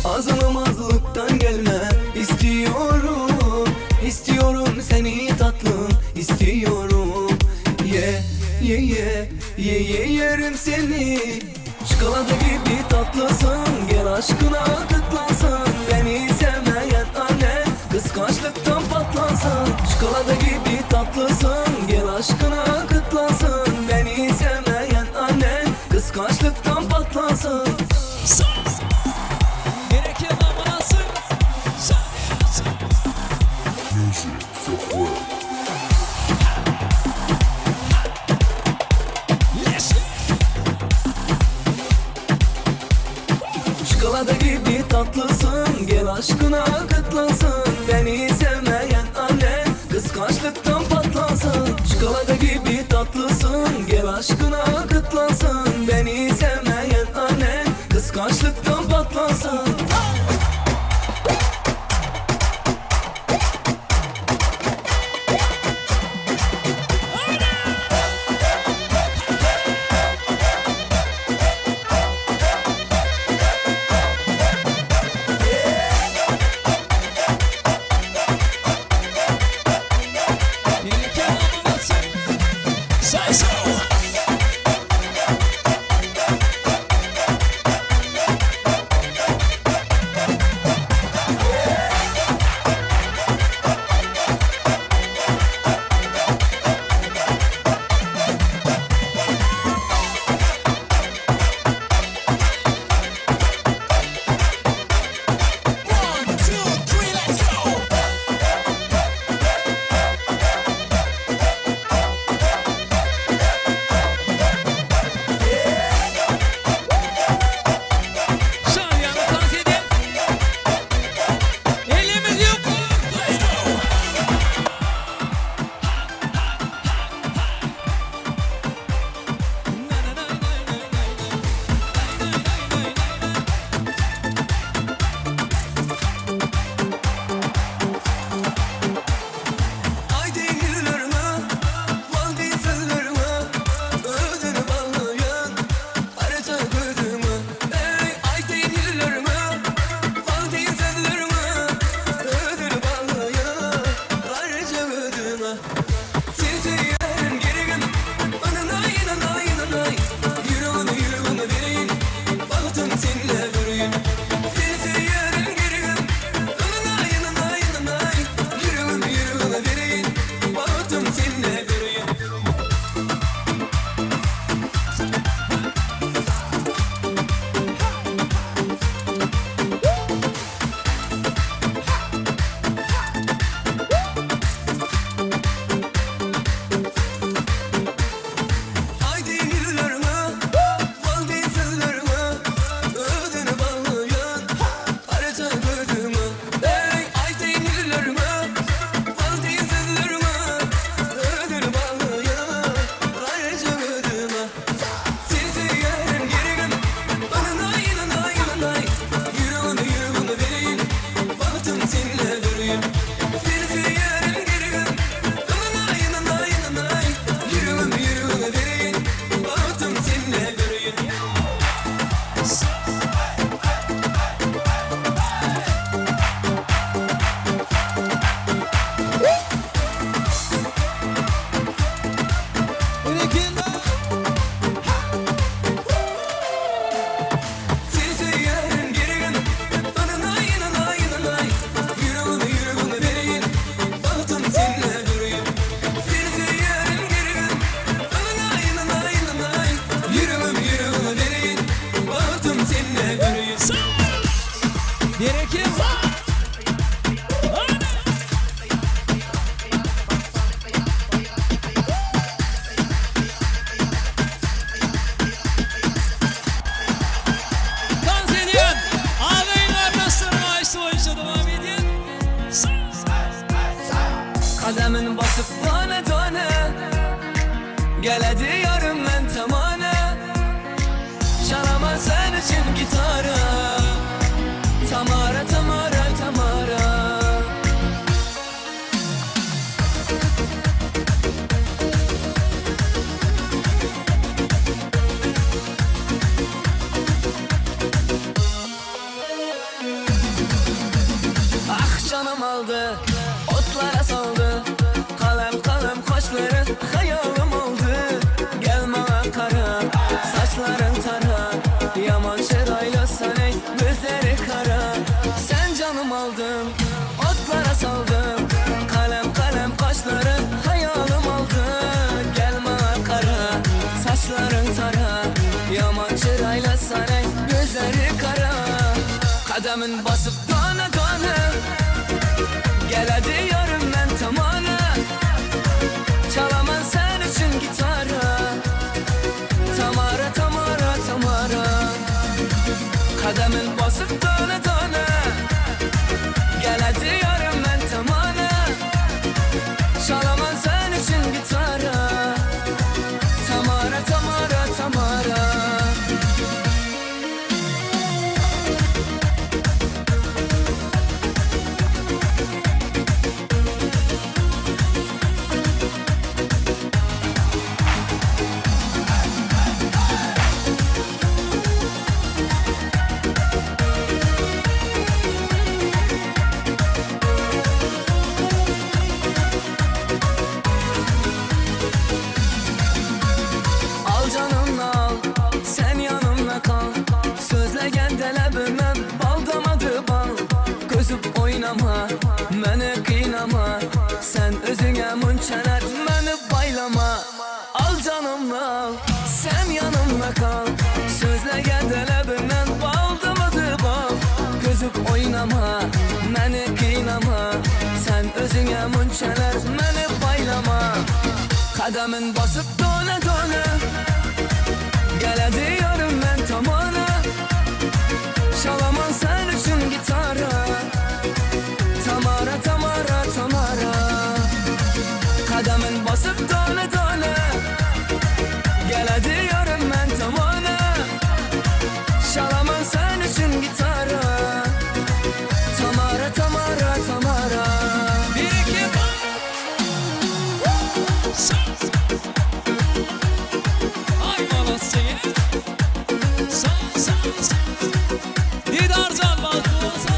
Speaker 3: Azılmazlıktan gelme istiyorum. İstiyorum seni tatlım istiyorum. Ye ye ye ye ye yerim seni. Çikolata gibi tatlısın, gel aşkına kıtlansın. Beni sevmeyen annen kıskançlıktan patlansın. Çikolata gibi tatlısın, gel aşkına kıtlansın. Beni sevmeyen annen kıskançlıktan patlansın.
Speaker 4: Gerekir lamanasın.
Speaker 3: Çikolata gibi tatlısın, gel aşkına kıtlansın. Beni sevmeyen annen kıskançlıktan patlansın. Çikolata gibi tatlısın, gel aşkına kıtlansın. Beni sevmeyen annen kıskançlıktan patlansın. kaşları hayalim oldu. Gelme kara, saçların tara, yaman şerayla sanay, gözleri kara. Sen canım aldım, otlara saldım. Kalem kalem kaşları hayalim oldu. Gelme kara, saçların tara, yaman şerayla sanay, gözleri kara. Kademin basıp tane tane, gel hadi yarım ben tamana. Çalamam sen için gitara, Tamara Tamara Tamara. Kademin basıp tane tane, gel hadi yarım ben tamana. Çalamam sen için gitara, Tamara Tamara Tamara. Al canımla al, sen yanımda kal. Sözlegen delebime bal damadı bal. Gözüp oynama, meni kıynama. Sen özüne münçeler, meni baylama. Al canımla al, sen yanımda kal. Sözlegen delebime bal damadı bal. Gözüp oynama, meni kıynama. Sen özüne münçeler, meni baylama. Kademin basıp döne döne, gel hadi yarım ben tamana. Çalamam sen için gitara, Tamara Tamara Tamara. Kademin basıp döne döne, gel hadi yarım ben tamana. Çalamam sen için gitara, Tamara Tamara Tamara. Bir iki
Speaker 4: Ay babası ya. Didarcan Bahtlı olsun.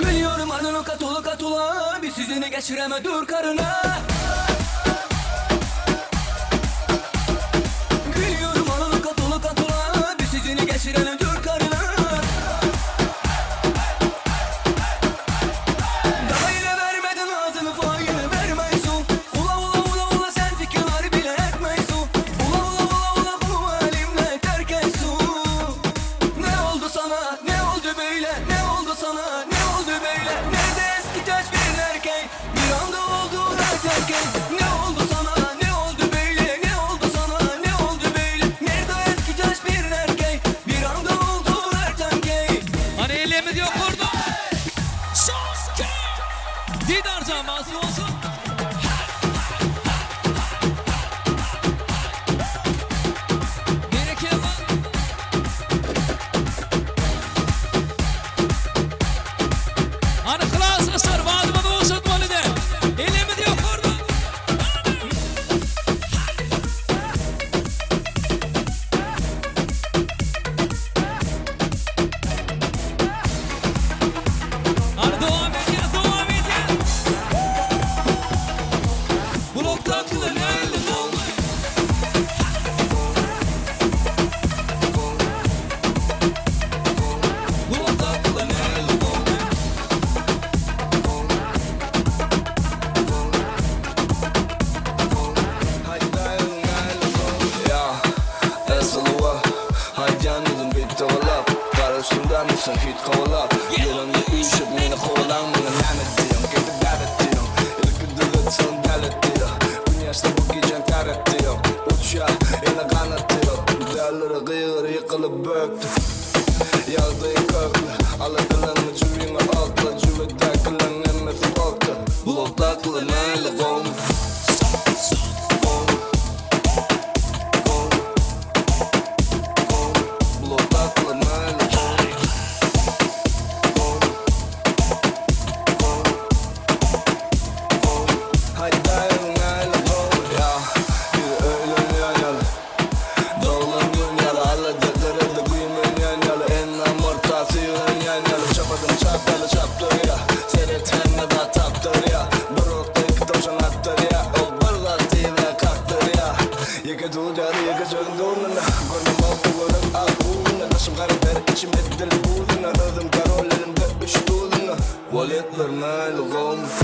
Speaker 4: Gülüyorum anını katula katula, bir sizini geçireme dur karına. Gülüyorum anını katula katula, bir sizini geçireme dur karına. Daha yine vermedin ağzını fayını vermeysun. Ula ula ula ula sen fikirleri bile etmeysun. Ula ula ula ula bu elimle terk etsun. Ne oldu sana, ne oldu böyle, ne oldu sana, ne oldu böyle? Nerede eski teşbihli erkek, bir anda oldu erkek. Ne oldu sana, ne oldu böyle, ne oldu sana, ne oldu böyle? Nerede eski teşbihli erkek, bir anda oldu erkek.
Speaker 7: Hani elimiz yok orada. Didar zamansı olsun. Gerekir mi? Hani klas ısır vaadime de olsun valide. Elimiz yok orada. Hani devam edeceğiz, devam edeceğiz. Bloktan kılın elini dolmayın. Bloktan kılın elini dolmayın.
Speaker 3: Ya Esılova Haycanızın bir tavalap Kara üstümden misin hiç kovalap Yanımda üşüp meni kovalan Bana lanet diyorum Kendi davet diyorum İlk gündüzü sana dalet diyor Bu yaşta bu gecen karet diyor Uçağı yine kanat diyor Değerleri kıyır yıkılıp böktü Yazdığı köklü Alıdılarını cüvime altla Cüvede kılan emmesi korktu Bulutlar kılın öyle kovmuş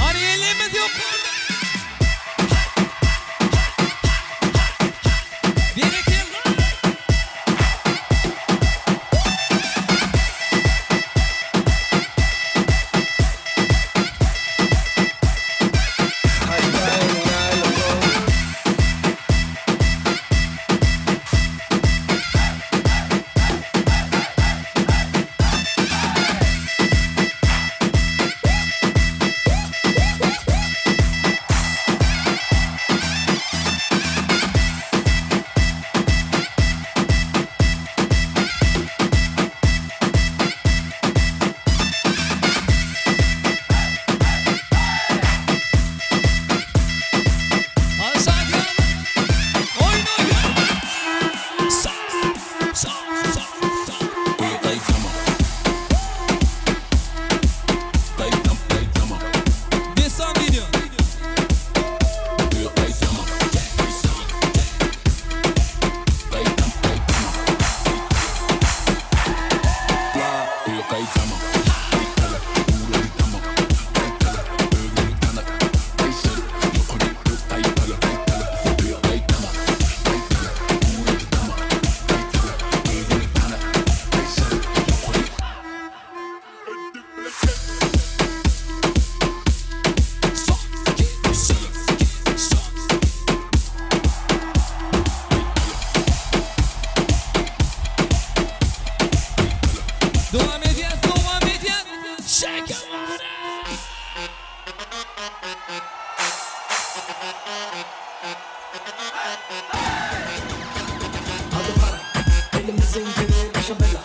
Speaker 7: Hani elimiz yok orada. Gerekir mi? Hadi sakin olun. Oyun oyun. Sağ. Destan geliyor. Devam edeceğiz, devam edeceğiz. Shake it.
Speaker 4: Elimizin biri paşa bela,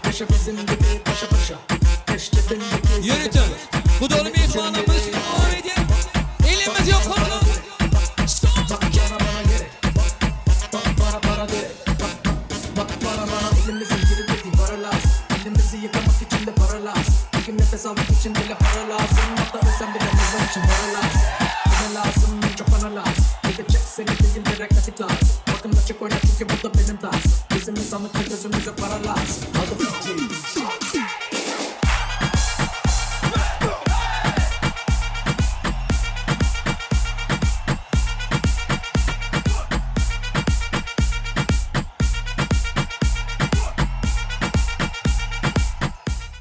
Speaker 4: paşa bizim gibi paşa paşa. Eşçedindeki
Speaker 7: Yönetim. Bu da bir puanımız. Devam edeceğiz. Elimiz yok orada.
Speaker 8: için bana lazım. Kime lazım en çok bana lazım. Bir de çek seni değil direkt nasip lazım. Bakın açık oyna çünkü bu da benim tarzım. Bizim insanlık herkes